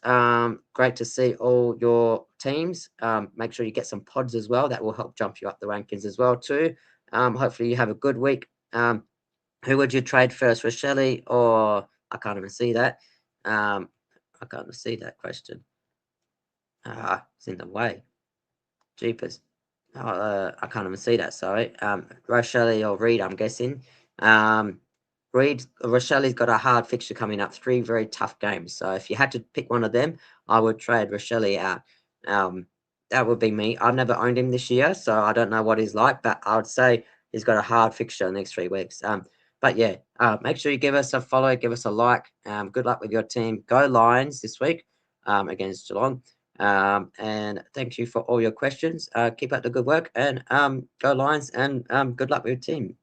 Great to see all your teams. Make sure you get some pods as well. That will help jump you up the rankings as well too. Hopefully you have a good week. Who would you trade first, Rochelle or I can't even see that. I can't even see that question. It's in the way. Jeepers. I can't even see that. Sorry. Rochelle or Reed, I'm guessing. Rochelle's got a hard fixture coming up, 3 very tough games. So if you had to pick one of them, I would trade Rochelle out. That would be me. I've never owned him this year, so I don't know what he's like, but I would say he's got a hard fixture the next 3 weeks. But yeah, make sure you give us a follow, give us a like. Good luck with your team. Go Lions this week against Geelong. And thank you for all your questions. Keep up the good work and go Lions and good luck with your team.